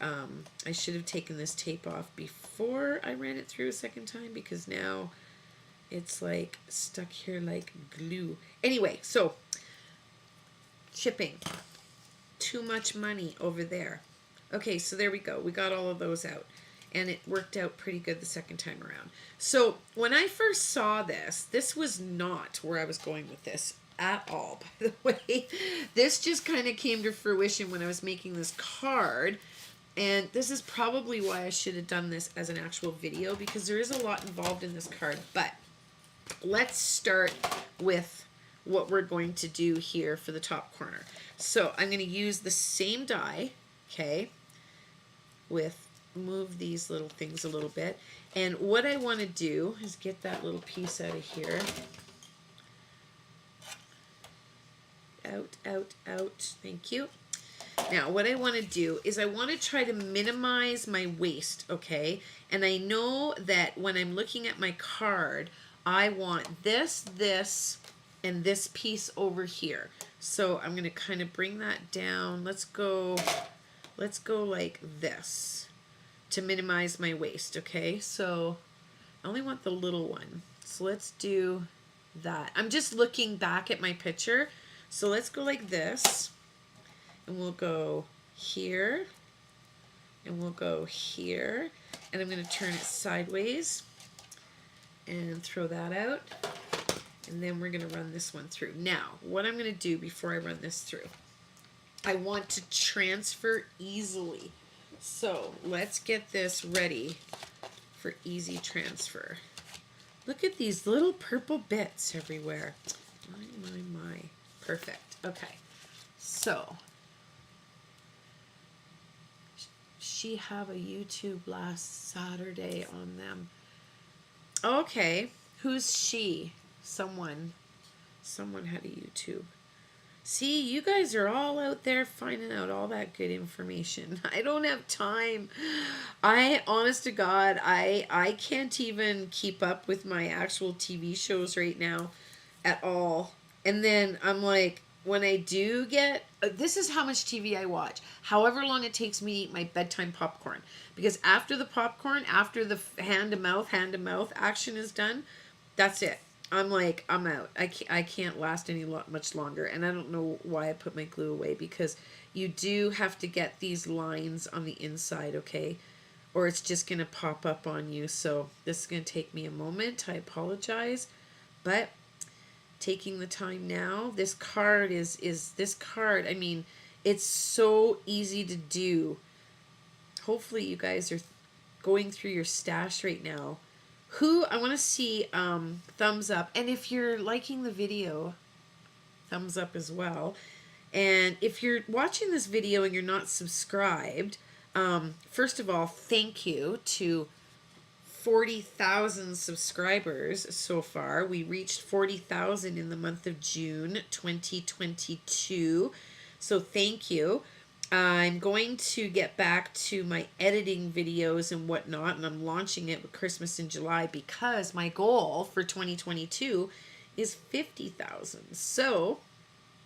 A: I should have taken this tape off before I ran it through a second time, because now it's like stuck here like glue. Anyway, so shipping. Too much money over there. Okay, so there we go. We got all of those out. And it worked out pretty good the second time around. So when I first saw this was not where I was going with this at all, by the way. This just kind of came to fruition when I was making this card. And this is probably why I should have done this as an actual video, because there is a lot involved in this card. But let's start with what we're going to do here for the top corner. So I'm going to use the same die, okay, move these little things a little bit. And what I want to do is get that little piece out of here. Out. Thank you. Now, what I want to do is I want to try to minimize my waste, okay? And I know that when I'm looking at my card, I want this, and this piece over here. So I'm going to kind of bring that down. Let's go like this to minimize my waste, okay? So I only want the little one. So let's do that. I'm just looking back at my picture. So let's go like this. And we'll go here. And we'll go here. And I'm going to turn it sideways. And throw that out. And then we're going to run this one through. Now, what I'm going to do before I run this through, I want to transfer easily. So let's get this ready for easy transfer. Look at these little purple bits everywhere. My. Perfect. Okay. So, she have a YouTube last Saturday on them. Okay. Who's she? Someone had a YouTube. See, you guys are all out there finding out all that good information. I don't have time. Honest to God, I can't even keep up with my actual TV shows right now at all. And then I'm like, when I do get, this is how much TV I watch. However long it takes me to eat my bedtime popcorn. Because after the popcorn, after the hand to mouth action is done, that's it. I'm like, I'm out. I can't last much longer. And I don't know why I put my glue away, because you do have to get these lines on the inside, okay? Or it's just going to pop up on you. So this is going to take me a moment. I apologize. But taking the time now, this card is this card, I mean, it's so easy to do. Hopefully you guys are going through your stash right now. I want to see thumbs up. And if you're liking the video, thumbs up as well. And if you're watching this video and you're not subscribed, first of all, thank you to 40,000 subscribers so far. We reached 40,000 in the month of June 2022. So thank you. I'm going to get back to my editing videos and whatnot, and I'm launching it with Christmas in July, because my goal for 2022 is 50,000. So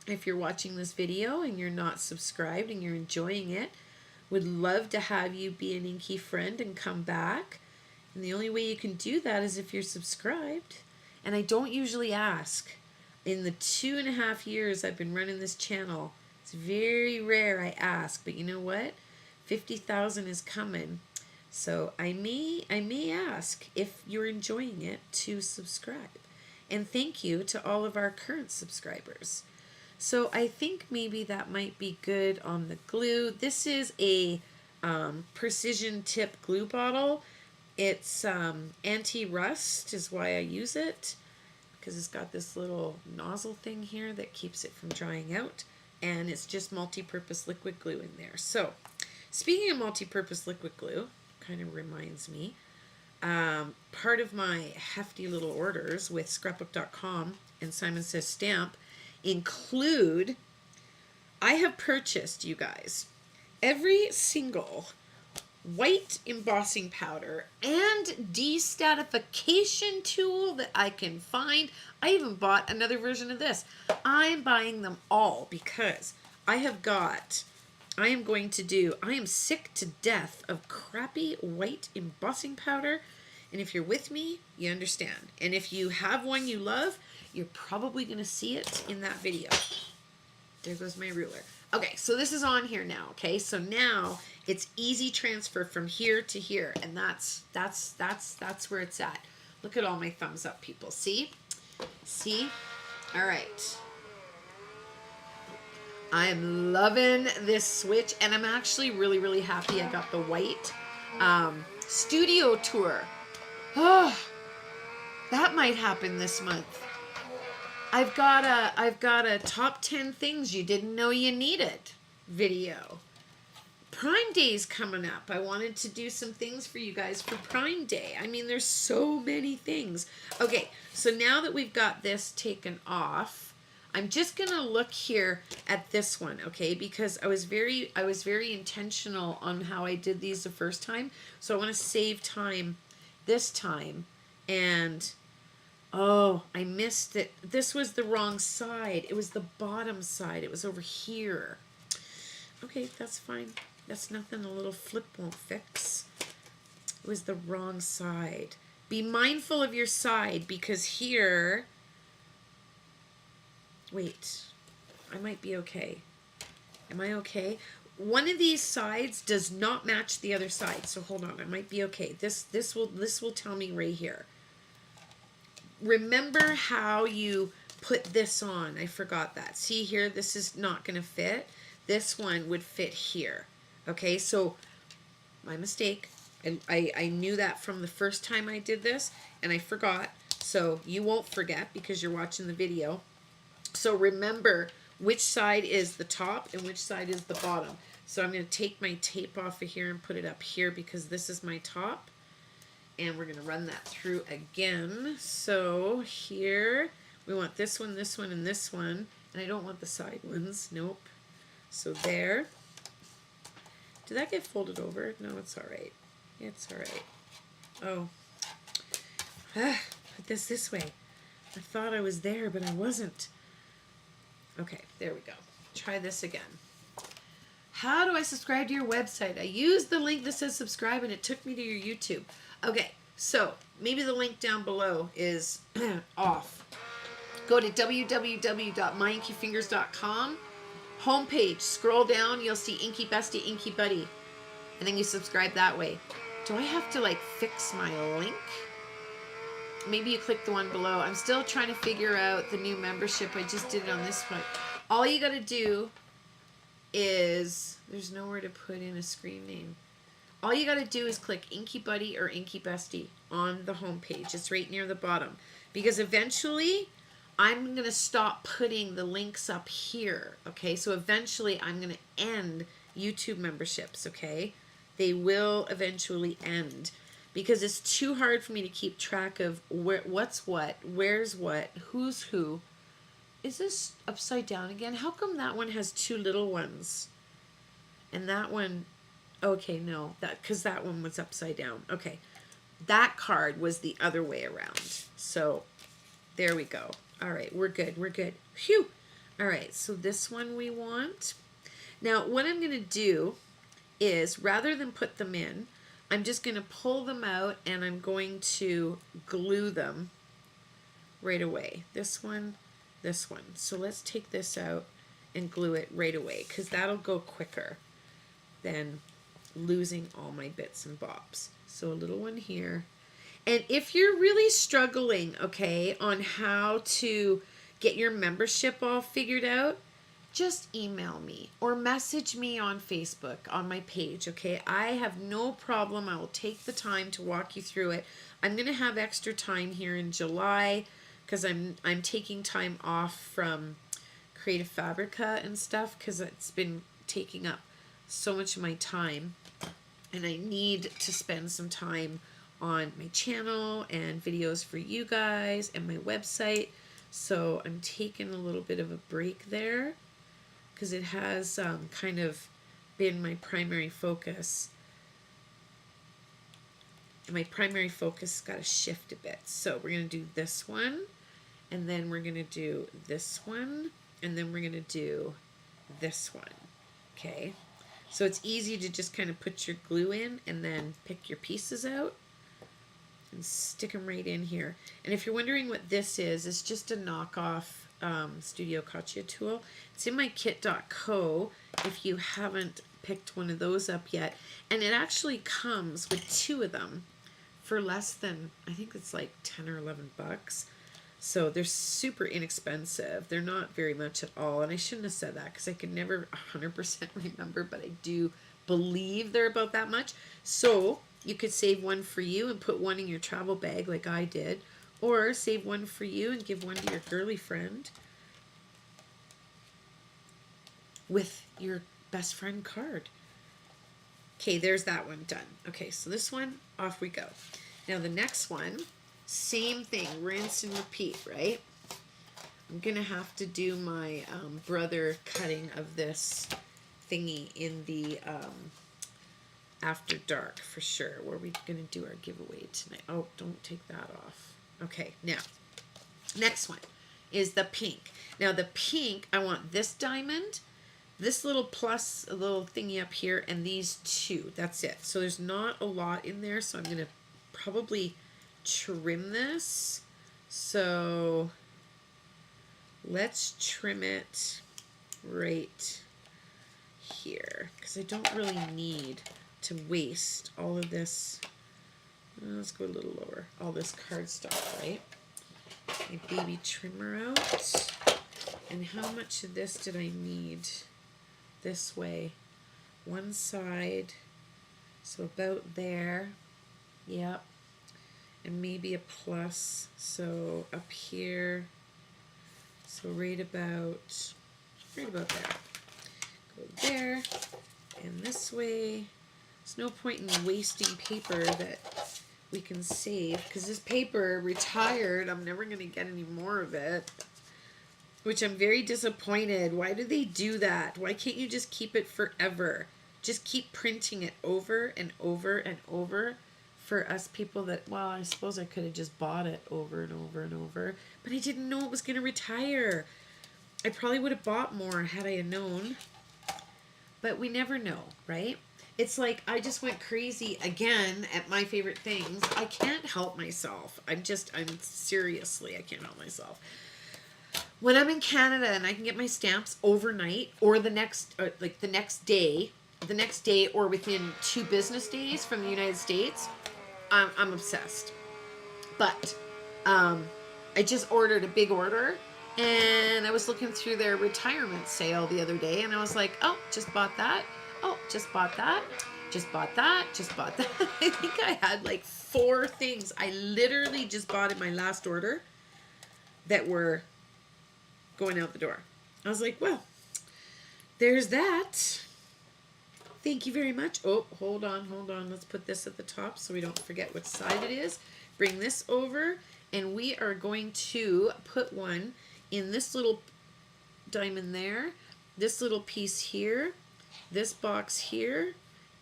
A: if you're watching this video and you're not subscribed and you're enjoying it, would love to have you be an Inky friend and come back. And the only way you can do that is if you're subscribed. And I don't usually ask. In the 2.5 years I've been running this channel, it's very rare I ask, but you know what? 50,000 is coming. So I may ask, if you're enjoying it, to subscribe. And thank you to all of our current subscribers. So I think maybe that might be good on the glue. This is a precision tip glue bottle. It's anti-rust is why I use it, because it's got this little nozzle thing here that keeps it from drying out. And it's just multi-purpose liquid glue in there. So, speaking of multi-purpose liquid glue, kind of reminds me, part of my hefty little orders with scrapbook.com and Simon Says Stamp include, I have purchased, you guys, every single white embossing powder and destatification tool that I can find. I even bought another version of this. I'm buying them all because I am sick to death of crappy white embossing powder. And if you're with me, you understand. And if you have one you love, you're probably going to see it in that video. There goes my ruler. Okay, so this is on here now, okay? So now it's easy transfer from here to here, and that's where it's at. Look at all my thumbs up, people. See? See? All right. I'm loving this switch, and I'm actually really, really happy I got the white studio tour. Oh, that might happen this month. I've got a top 10 things you didn't know you needed video. Prime Day's coming up. I wanted to do some things for you guys for Prime Day. I mean, there's so many things. Okay, so now that we've got this taken off, I'm just going to look here at this one, okay? Because I was very intentional on how I did these the first time. So I want to save time this time. And oh, I missed it. This was the wrong side. It was the bottom side. It was over here. Okay, that's fine. That's nothing a little flip won't fix. It was the wrong side. Be mindful of your side, because here, wait, I might be okay. Am I okay? One of these sides does not match the other side, so hold on, I might be okay. This will tell me right here. Remember how you put this on. I forgot that. See here, this is not going to fit. This one would fit here. Okay, so my mistake. I knew that from the first time I did this, and I forgot. So you won't forget because you're watching the video. So remember which side is the top and which side is the bottom. So I'm going to take my tape off of here and put it up here because this is my top. And we're going to run that through again. So here we want this one, and this one. And I don't want the side ones. Nope. So there. Did that get folded over? No, it's all right. It's all right. Oh. Put this way. I thought I was there, but I wasn't. Okay, there we go. Try this again. How do I subscribe to your website? I used the link that says subscribe, and it took me to your YouTube. Okay, so maybe the link down below is off. Go to www.myinkyfingers.com. Homepage, scroll down, you'll see Inky Bestie, Inky Buddy. And then you subscribe that way. Do I have to like fix my link? Maybe you click the one below. I'm still trying to figure out the new membership. I just did it on this one. All you got to do is, there's nowhere to put in a screen name. All you got to do is click Inky Buddy or Inky Bestie on the home page. It's right near the bottom. Because eventually, I'm going to stop putting the links up here. Okay, so eventually I'm going to end YouTube memberships, okay? They will eventually end. Because it's too hard for me to keep track of what's what, where's what, who's who. Is this upside down again? How come that one has two little ones? And that one, okay, no, because that one was upside down. Okay, that card was the other way around. So there we go. All right, we're good, we're good. Phew. All right, so this one we want. Now, what I'm going to do is, rather than put them in, I'm just going to pull them out and I'm going to glue them right away. This one, this one. So let's take this out and glue it right away because that'll go quicker than losing all my bits and bobs. So a little one here. And if you're really struggling, okay, on how to get your membership all figured out, just email me or message me on Facebook on my page, okay? I have no problem. I will take the time to walk you through it. I'm going to have extra time here in July because I'm taking time off from Creative Fabrica and stuff because it's been taking up so much of my time, and I need to spend some time on my channel and videos for you guys and my website. So I'm taking a little bit of a break there because it has kind of been my primary focus. And my primary focus got to shift a bit. So we're going to do this one, and then we're going to do this one, and then we're going to do this one. Okay? So it's easy to just kind of put your glue in and then pick your pieces out and stick them right in here. And if you're wondering what this is, it's just a knockoff Studio Katya tool. It's in my kit.co if you haven't picked one of those up yet. And it actually comes with two of them for less than, I think it's like 10 or 11 bucks. So they're super inexpensive. They're not very much at all. And I shouldn't have said that because I can never 100% remember, but I do believe they're about that much. So you could save one for you and put one in your travel bag like I did. Or save one for you and give one to your girly friend with your best friend card. Okay, there's that one done. Okay, so this one, off we go. Now the next one, same thing, rinse and repeat, right? I'm gonna have to do my brother cutting of this thingy in the after dark for sure. Where are we gonna do our giveaway tonight? Oh, don't take that off. Okay, now next one is the pink. Now the pink, I want this diamond, this little plus, a little thingy up here, and these two. That's it. So there's not a lot in there, so I'm gonna probably trim this. So let's trim it right here, because I don't really need to waste all of this. Let's go a little lower. All this cardstock, right? My baby trimmer out. And how much of this did I need? This way. One side. So about there. Yep. And maybe a plus. So up here. So right about there. Go there. And this way. There's no point in wasting paper that we can save, because this paper retired. I'm never going to get any more of it, which I'm very disappointed. Why do they do that? Why can't you just keep it forever? Just keep printing it over and over and over for us people that, well, I suppose I could have just bought it over and over and over, but I didn't know it was going to retire. I probably would have bought more had I known, but we never know, right? It's like I just went crazy again at my favorite things. I can't help myself. I'm seriously, I can't help myself. When I'm in Canada and I can get my stamps overnight or the next day, or within 2 business days from the United States, I'm obsessed. But I just ordered a big order, and I was looking through their retirement sale the other day, and I was like, oh, just bought that. Oh, just bought that. Just bought that. Just bought that. I think I had like 4 things I literally just bought in my last order that were going out the door. I was like, well, there's that. Thank you very much. Oh, hold on. Let's put this at the top so we don't forget what side it is. Bring this over, and we are going to put one in this little diamond there, this little piece here, this box here,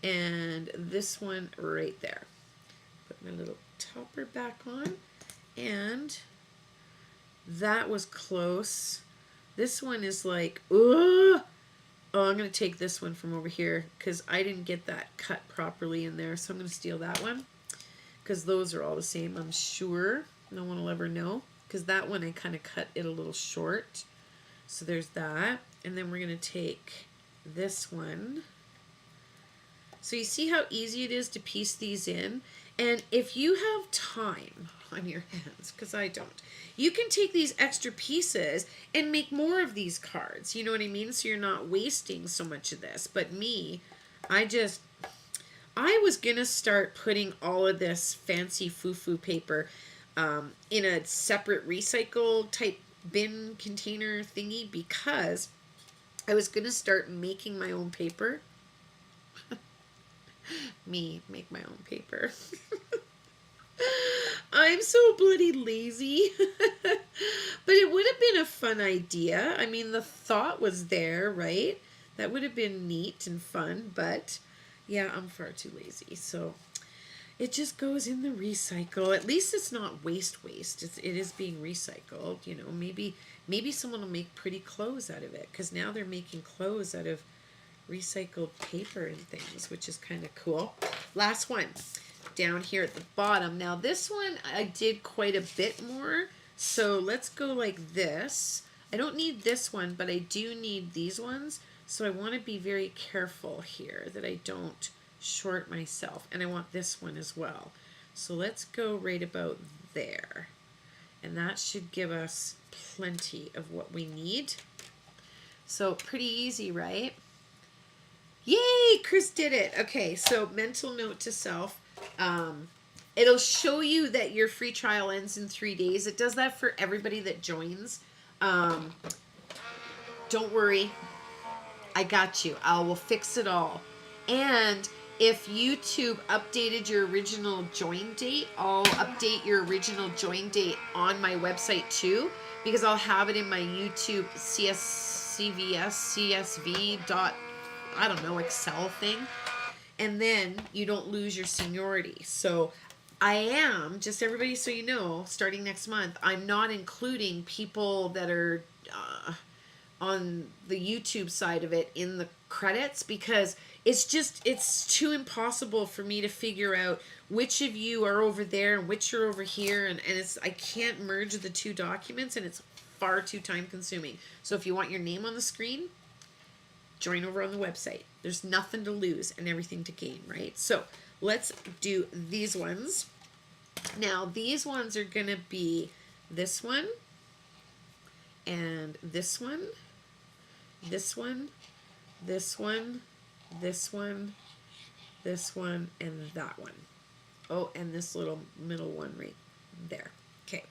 A: and this one right there. Put my little topper back on, and that was close. This one is like, ugh. Oh, I'm going to take this one from over here because I didn't get that cut properly in there, so I'm going to steal that one because those are all the same, I'm sure. No one will ever know because that one I kind of cut it a little short. So there's that, and then we're going to take this one. So you see how easy it is to piece these in? And if you have time on your hands, because I don't, you can take these extra pieces and make more of these cards. You know what I mean? So you're not wasting so much of this. But me, I was going to start putting all of this fancy foo-foo paper in a separate recycle type bin container thingy because I was going to start making my own paper. Me, make my own paper. I'm so bloody lazy. But it would have been a fun idea. I mean, the thought was there, right? That would have been neat and fun, but yeah, I'm far too lazy. So it just goes in the recycle. At least it's not waste. It is being recycled. You know, maybe someone will make pretty clothes out of it, because now they're making clothes out of recycled paper and things, which is kind of cool. Last one down here at the bottom. Now this one I did quite a bit more, so let's go like this. I don't need this one, but I do need these ones, so I want to be very careful here that I don't short myself, and I want this one as well. So let's go right about there, and that should give us plenty of what we need. So pretty easy, right? Yay, Chris did it. Okay, so mental note to self. It'll show you that your free trial ends in 3 days. It does that for everybody that joins. Don't worry. I got you. I will fix it all. And if YouTube updated your original join date, I'll update your original join date on my website too. because I'll have it in my YouTube CSV dot, I don't know, Excel thing. And then you don't lose your seniority. So I am, just everybody so you know, starting next month, I'm not including people that are on the YouTube side of it in the credits, because it's too impossible for me to figure out which of you are over there and which are over here, and I can't merge the two documents, and it's far too time consuming. So if you want your name on the screen, join over on the website. There's nothing to lose and everything to gain, right? So let's do these ones. Now these ones are gonna be this one and this one, this one, this one, this one, this one, and that one. Oh, and this little middle one right there. Okay.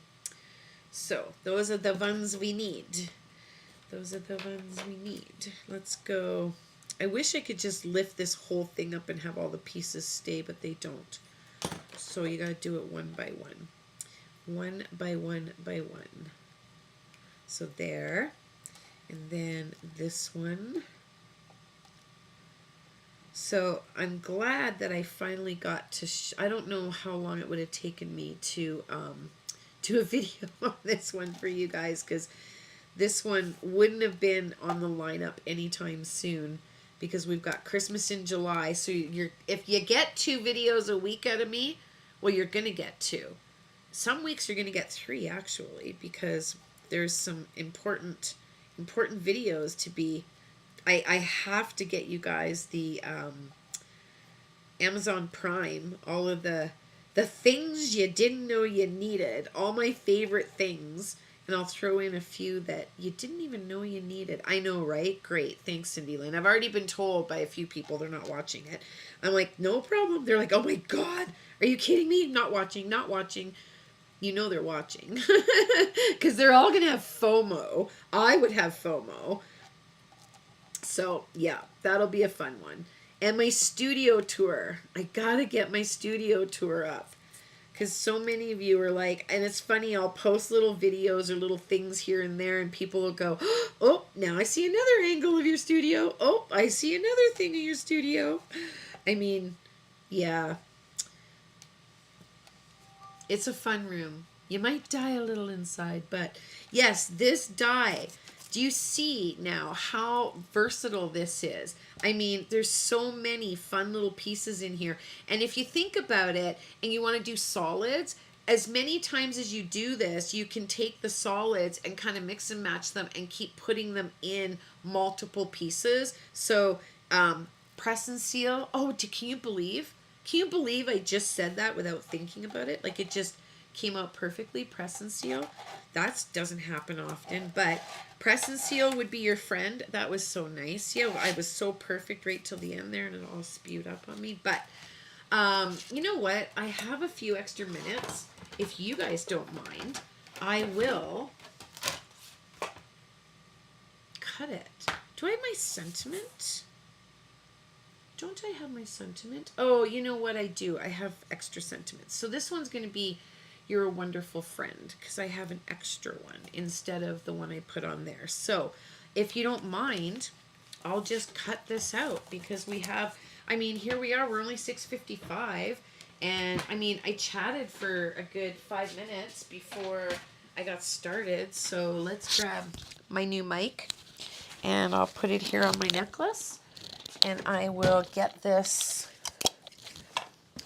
A: So those are the ones we need. Those are the ones we need. Let's go. I wish I could just lift this whole thing up and have all the pieces stay, but they don't. So you gotta do it one by one. One by one by one. So there. And then this one. So I'm glad that I finally got to, I don't know how long it would have taken me to do a video on this one for you guys, because this one wouldn't have been on the lineup anytime soon, because we've got Christmas in July. So if you get 2 videos a week out of me, well, you're going to get 2. Some weeks you're going to get 3, actually, because there's some important videos to be. I have to get you guys the Amazon Prime, all of the things you didn't know you needed, all my favorite things, and I'll throw in a few that you didn't even know you needed. I know, right? Great. Thanks, Cindy Lynn. I've already been told by a few people they're not watching it. I'm like, no problem. They're like, oh my God, are you kidding me? Not watching, not watching. You know they're watching. Because they're all going to have FOMO. I would have FOMO. So, yeah, that'll be a fun one. And my studio tour. I gotta get my studio tour up. Because so many of you are like, and it's funny, I'll post little videos or little things here and there, and people will go, oh, now I see another angle of your studio. Oh, I see another thing in your studio. I mean, yeah. It's a fun room. You might die a little inside, but yes, this die. Do you see now how versatile this is? I mean, there's so many fun little pieces in here. And if you think about it and you want to do solids, as many times as you do this, you can take the solids and kind of mix and match them and keep putting them in multiple pieces. So press and seal. Oh, can you believe? Can you believe I just said that without thinking about it? Like, it just came out perfectly. Press and seal. That doesn't happen often, but press and seal would be your friend. That was so nice. Yeah, I was so perfect right till the end there, and it all spewed up on me. But you know what? I have a few extra minutes. If you guys don't mind, I will cut it. Do I have my sentiment? Don't I have my sentiment? Oh, you know what I do? I have extra sentiments. So this one's going to be You're a Wonderful Friend, because I have an extra one instead of the one I put on there. So if you don't mind, I'll just cut this out, because we have, I mean, here we are. We're only 6:55. And I mean, I chatted for a good 5 minutes before I got started. So let's grab my new mic and I'll put it here on my necklace. And I will get this,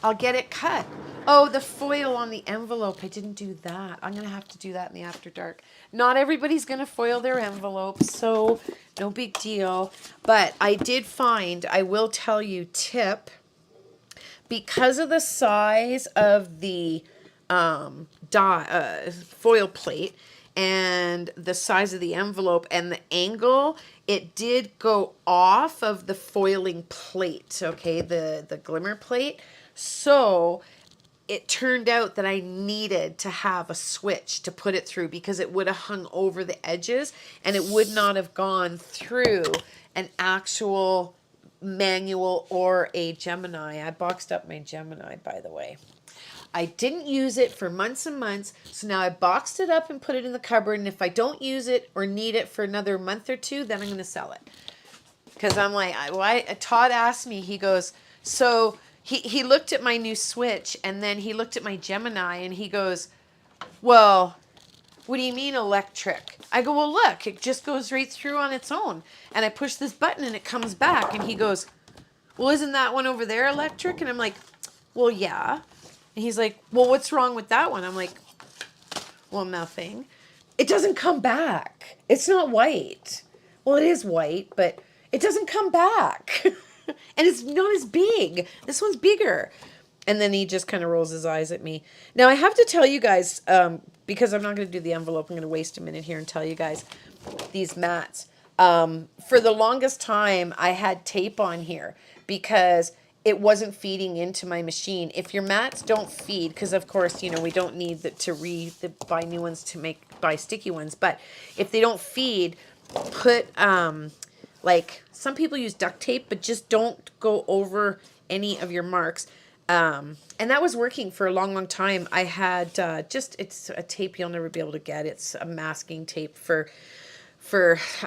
A: I'll get it cut. Oh, the foil on the envelope. I didn't do that. I'm going to have to do that in the after dark. Not everybody's going to foil their envelopes, so no big deal. But I did find, I will tell you, tip, because of the size of the foil plate and the size of the envelope and the angle, it did go off of the foiling plate, okay, the glimmer plate. So it turned out that I needed to have a switch to put it through, because it would have hung over the edges and it would not have gone through an actual manual or a Gemini. I boxed up my Gemini, by the way. I didn't use it for months and months. So now I boxed it up and put it in the cupboard. And if I don't use it or need it for another month or two, then I'm going to sell it. Because I'm like, why? Todd asked me, he goes, so he looked at my new Switch and then he looked at my Gemini and he goes, well, what do you mean electric? I go, well, look, it just goes right through on its own. And I push this button and it comes back. And he goes, well, isn't that one over there electric? And I'm like, well, yeah. And he's like, well, what's wrong with that one? I'm like, well, nothing. It doesn't come back. It's not white. Well, it is white, but it doesn't come back. And it's not as big. This one's bigger. And then he just kind of rolls his eyes at me. Now, I have to tell you guys, because I'm not going to do the envelope, I'm going to waste a minute here and tell you guys these mats. For the longest time, I had tape on here because it wasn't feeding into my machine. If your mats don't feed, because of course, we don't need to buy new ones to buy sticky ones, but if they don't feed, put, like, some people use duct tape, but just don't go over any of your marks. And that was working for a long, long time. I had it's a tape you'll never be able to get. It's a masking tape for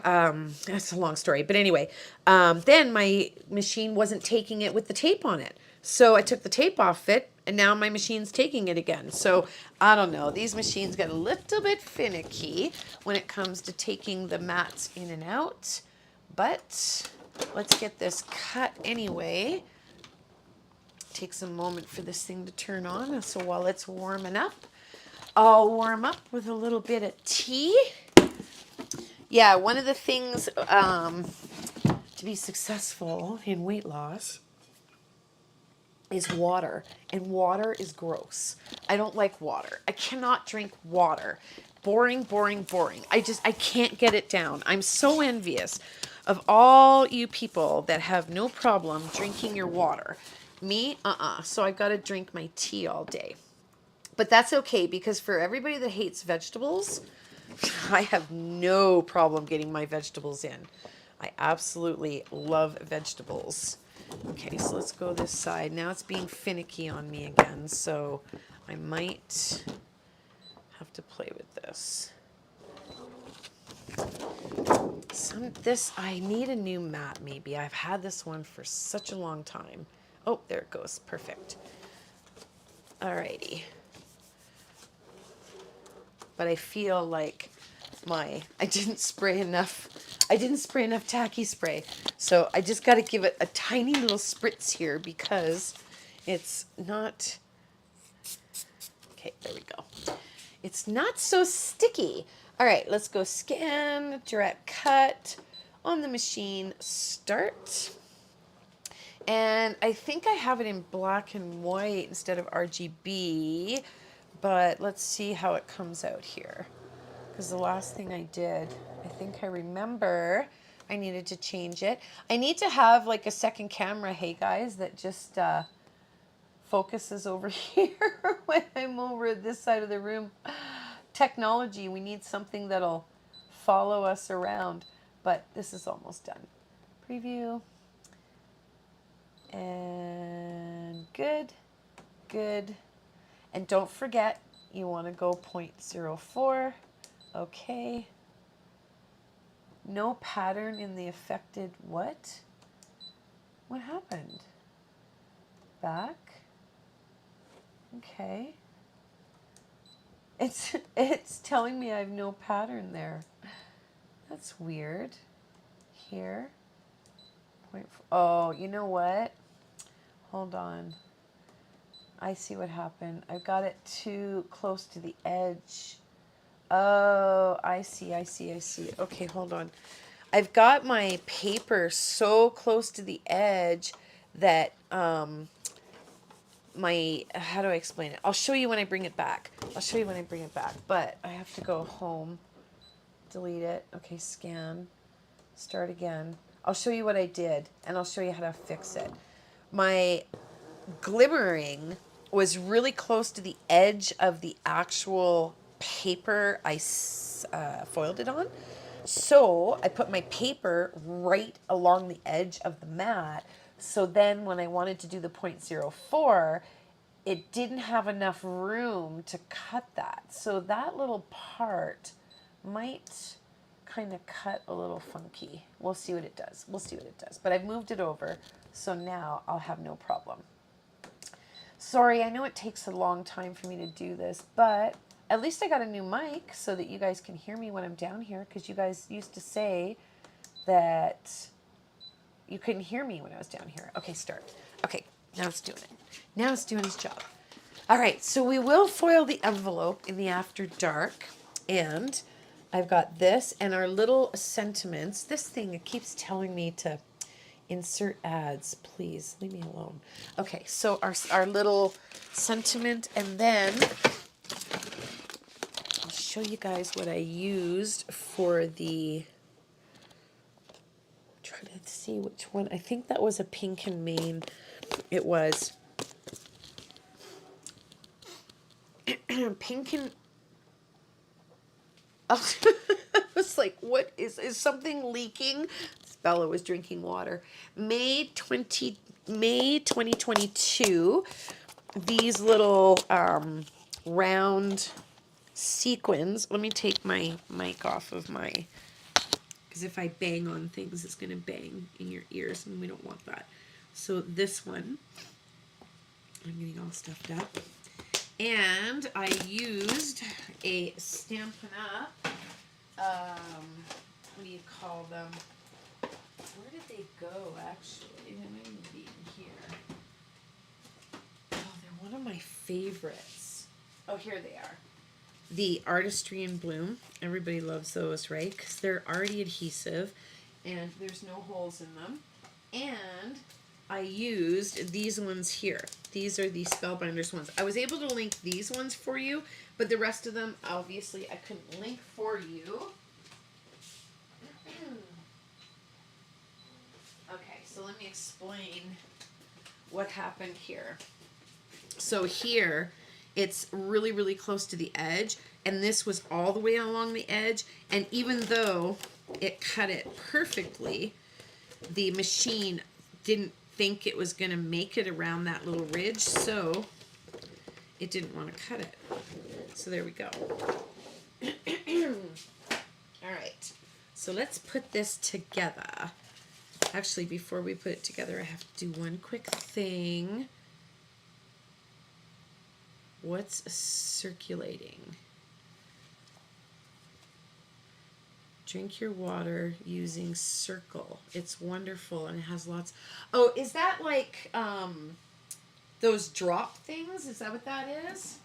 A: that's a long story. But anyway, then my machine wasn't taking it with the tape on it. So I took the tape off it, and now my machine's taking it again. So I don't know. These machines get a little bit finicky when it comes to taking the mats in and out. But let's get this cut anyway. Takes a moment for this thing to turn on. So while it's warming up, I'll warm up with a little bit of tea. Yeah, one of the things to be successful in weight loss is water. And water is gross. I don't like water. I cannot drink water. Boring, boring, boring. I can't get it down. I'm so envious of all you people that have no problem drinking your water. Me, so I've got to drink my tea all day. But that's okay, because for everybody that hates vegetables, I have no problem getting my vegetables in. I absolutely love vegetables. Okay, so let's go this side. Now it's being finicky on me again, so I might have to play with this. I need a new mat maybe. I've had this one for such a long time. Oh, there it goes. Perfect. Alrighty. But I feel like I didn't spray enough tacky spray. So I just got to give it a tiny little spritz here because it's not... Okay, there we go. It's not so sticky. All right, let's go scan, direct cut on the machine, start. And I think I have it in black and white instead of RGB, but let's see how it comes out here. Because the last thing I did, I think I remember I needed to change it. I need to have like a second camera, hey guys, that just focuses over here when I'm over at this side of the room. Technology, we need something that'll follow us around, but this is almost done. Preview. And good. And don't forget, you want to go 0.04. Okay. No pattern in the affected what? What happened? Back. Okay. It's telling me I have no pattern there. That's weird. Here. Oh, you know what? Hold on. I see what happened. I've got it too close to the edge. Oh, I see. Okay, hold on. I've got my paper so close to the edge that how do I explain it? I'll show you when I bring it back. But I have to go home. Delete it. Okay, scan. Start again. I'll show you what I did, and I'll show you how to fix it. My glimmering was really close to the edge of the actual paper I foiled it on. So I put my paper right along the edge of the mat. So then when I wanted to do the 0.04, it didn't have enough room to cut that. So that little part might kind of cut a little funky. We'll see what it does. We'll see what it does. But I've moved it over, so now I'll have no problem. Sorry, I know it takes a long time for me to do this, but at least I got a new mic so that you guys can hear me when I'm down here, because you guys used to say that you couldn't hear me when I was down here. Okay, start. Okay, now it's doing it. Now it's doing its job. All right, so we will foil the envelope in the after dark, and I've got this and our little sentiments. This thing, it keeps telling me to insert ads. Please leave me alone. Okay, so our little sentiment, and then I'll show you guys what I used for the, trying to see which one. I think that was a pink and main. It was pink and I was like, what is something leaking? Bella was drinking water. May 2022. These little round sequins. Let me take my mic off of my, because if I bang on things, it's going to bang in your ears, and we don't want that. So this one, I'm getting all stuffed up. And I used a Stampin' Up, what do you call them? Where did they go, actually? They might even be in here. Oh, they're one of my favorites. Oh, here they are. The Artistry in Bloom. Everybody loves those, right? Because they're already adhesive, and there's no holes in them. And I used these ones here. These are the Spellbinders ones. I was able to link these ones for you, but the rest of them, obviously, I couldn't link for you. Okay, so let me explain what happened here. So here, it's really, really close to the edge, and this was all the way along the edge, and even though it cut it perfectly, the machine didn't think it was going to make it around that little ridge, so it didn't want to cut it. So there we go. All right, so let's put this together. Actually, before we put it together, I have to do one quick thing. What's circulating? Drink your water using Circle. It's wonderful, and it has lots. Oh, is that like those drop things? Is that what that is?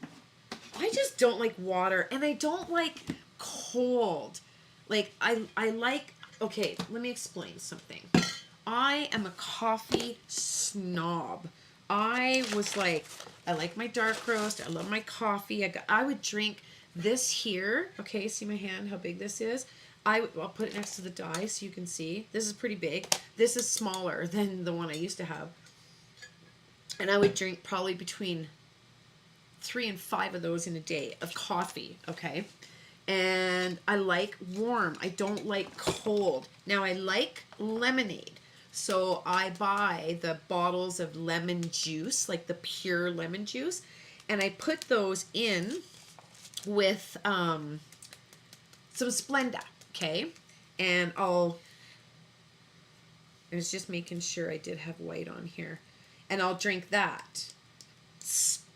A: I just don't like water, and I don't like cold. Like I like. Okay, let me explain something. I am a coffee snob. I was like, I like my dark roast. I love my coffee. I would drink this here. Okay, see my hand, how big this is? I'll put it next to the die so you can see. This is pretty big. This is smaller than the one I used to have. And I would drink probably between 3 and 5 of those in a day of coffee, okay? And I like warm. I don't like cold. Now, I like lemonade. So I buy the bottles of lemon juice, like the pure lemon juice, and I put those in with some Splenda, okay? And I was just making sure I did have white on here. And I'll drink that. Sparsely?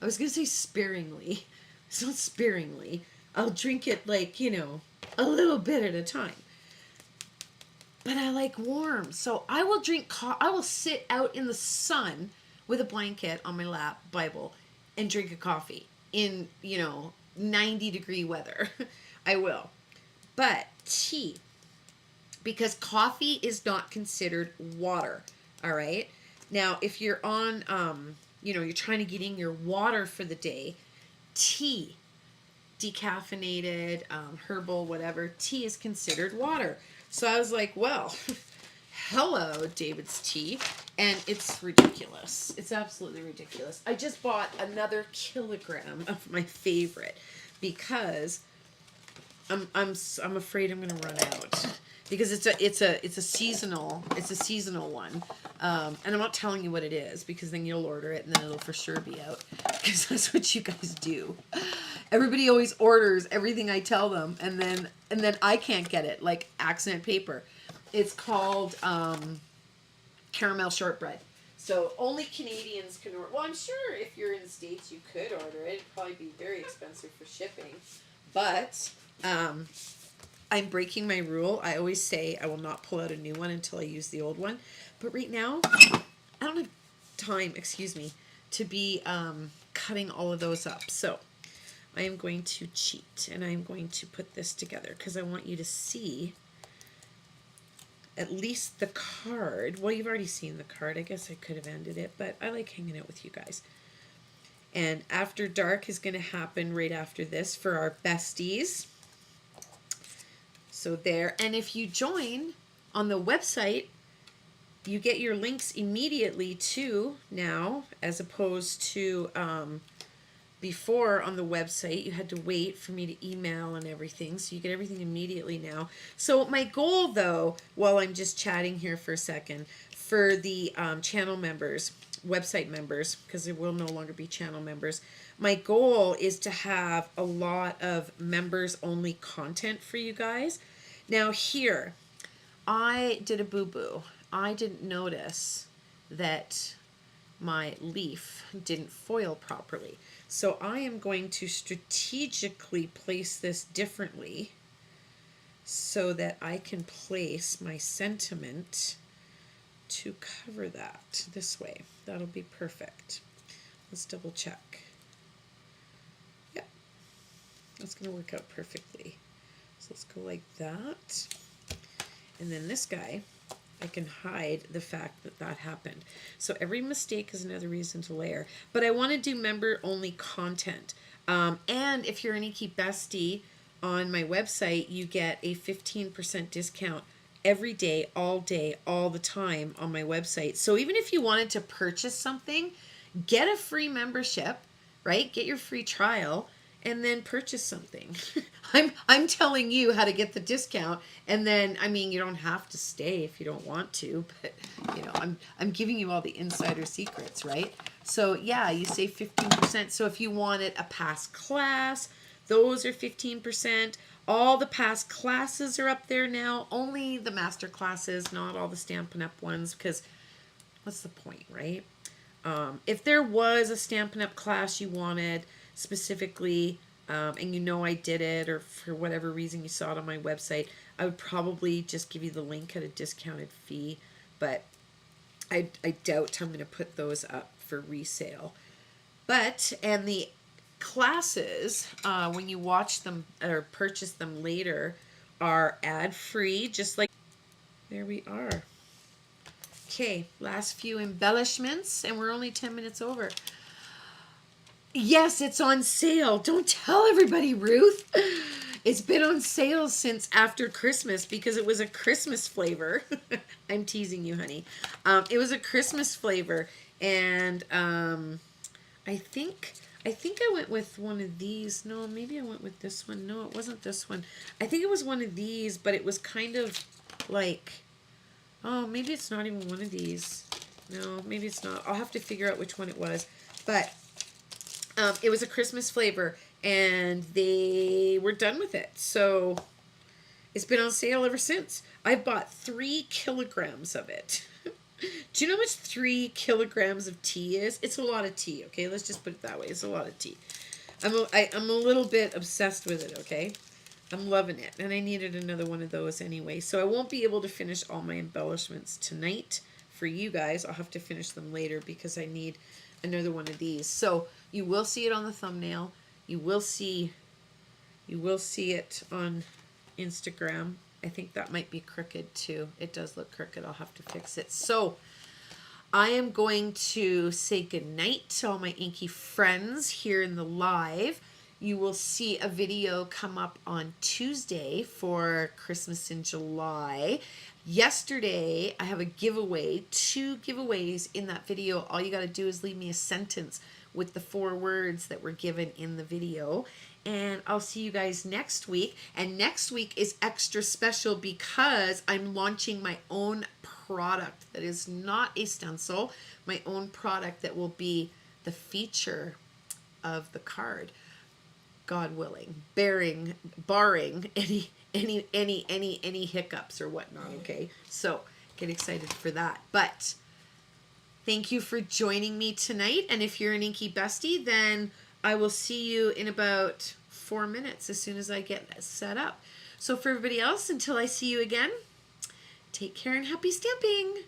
A: I was going to say sparingly. It's not sparingly. I'll drink it like, you know, a little bit at a time. But I like warm. So I will drink I will sit out in the sun with a blanket on my lap, Bible, and drink a coffee in, 90-degree weather. I will. But tea, because coffee is not considered water, all right? Now, if you're on, you're trying to get in your water for the day, tea, decaffeinated, herbal, whatever, tea is considered water. So I was like, well, hello, David's Tea. And it's ridiculous. It's absolutely ridiculous. I just bought another kilogram of my favorite because I'm afraid I'm going to run out. because it's a seasonal one, and I'm not telling you what it is because then you'll order it and then it'll for sure be out because that's what you guys do. Everybody always orders everything I tell them, and then I can't get it, like accent paper. It's called caramel shortbread. So only Canadians can order. Well, I'm sure if you're in the States, you could order it. It'd probably be very expensive for shipping. But I'm breaking my rule. I always say I will not pull out a new one until I use the old one. But right now, I don't have time, excuse me, to be cutting all of those up. So I am going to cheat, and I'm going to put this together because I want you to see at least the card. Well, you've already seen the card. I guess I could have ended it, but I like hanging out with you guys. And After Dark is going to happen right after this for our besties. So there. And if you join on the website, you get your links immediately too now, as opposed to before on the website you had to wait for me to email and everything, so you get everything immediately now. So my goal, though, while I'm just chatting here for a second, for the channel members, website members, because there will no longer be channel members, my goal is to have a lot of members only content for you guys. Now here, I did a boo-boo. I didn't notice that my leaf didn't foil properly. So I am going to strategically place this differently so that I can place my sentiment to cover that this way. That'll be perfect. Let's double check. Yep, that's going to work out perfectly. So let's go like that. And then this guy, I can hide the fact that that happened. So every mistake is another reason to layer. But I want to do member-only content. And if you're an Inky Bestie on my website, you get a 15% discount every day, all the time on my website. So even if you wanted to purchase something, get a free membership, right? Get your free trial, and then purchase something. I'm telling you how to get the discount, and then I mean you don't have to stay if you don't want to, but you know I'm giving you all the insider secrets, right? So yeah, you save 15%. So if you wanted a past class, those are 15%. All the past classes are up there now. Only the master classes, not all the Stampin' Up ones, because what's the point, right? If there was a Stampin' Up class you wanted specifically, and you know I did it, or for whatever reason you saw it on my website, I would probably just give you the link at a discounted fee, but I doubt I'm going to put those up for resale. But, and the classes, when you watch them or purchase them later, are ad-free, just like, there we are. Okay, last few embellishments, and we're only 10 minutes over. Yes, it's on sale. Don't tell everybody, Ruth. It's been on sale since after Christmas because it was a Christmas flavor. I'm teasing you, honey. It was a Christmas flavor, and I think I went with one of these. No, maybe I went with this one. No, it wasn't this one. I think it was one of these, but it was kind of like, oh, maybe it's not even one of these. No, maybe it's not. I'll have to figure out which one it was. But it was a Christmas flavor, and they were done with it. So it's been on sale ever since. I've bought 3 kilograms of it. Do you know how much 3 kilograms of tea is? It's a lot of tea, okay? Let's just put it that way. It's a lot of tea. I'm a little bit obsessed with it, okay? I'm loving it, and I needed another one of those anyway. So I won't be able to finish all my embellishments tonight for you guys. I'll have to finish them later because I need another one of these. So you will see it on the thumbnail. You will see it on Instagram. I think that might be crooked too. It does look crooked. I'll have to fix it. So I am going to say goodnight to all my inky friends here in the live. You will see a video come up on Tuesday for Christmas in July. Yesterday, I have a giveaway, 2 giveaways in that video. All you got to do is leave me a sentence with the 4 words that were given in the video. And I'll see you guys next week. And next week is extra special because I'm launching my own product that is not a stencil, my own product that will be the feature of the card. God willing, barring any hiccups or whatnot, okay? So get excited for that. But thank you for joining me tonight. And if you're an Inky Bestie, then I will see you in about 4 minutes as soon as I get set up. So for everybody else, until I see you again, take care and happy stamping.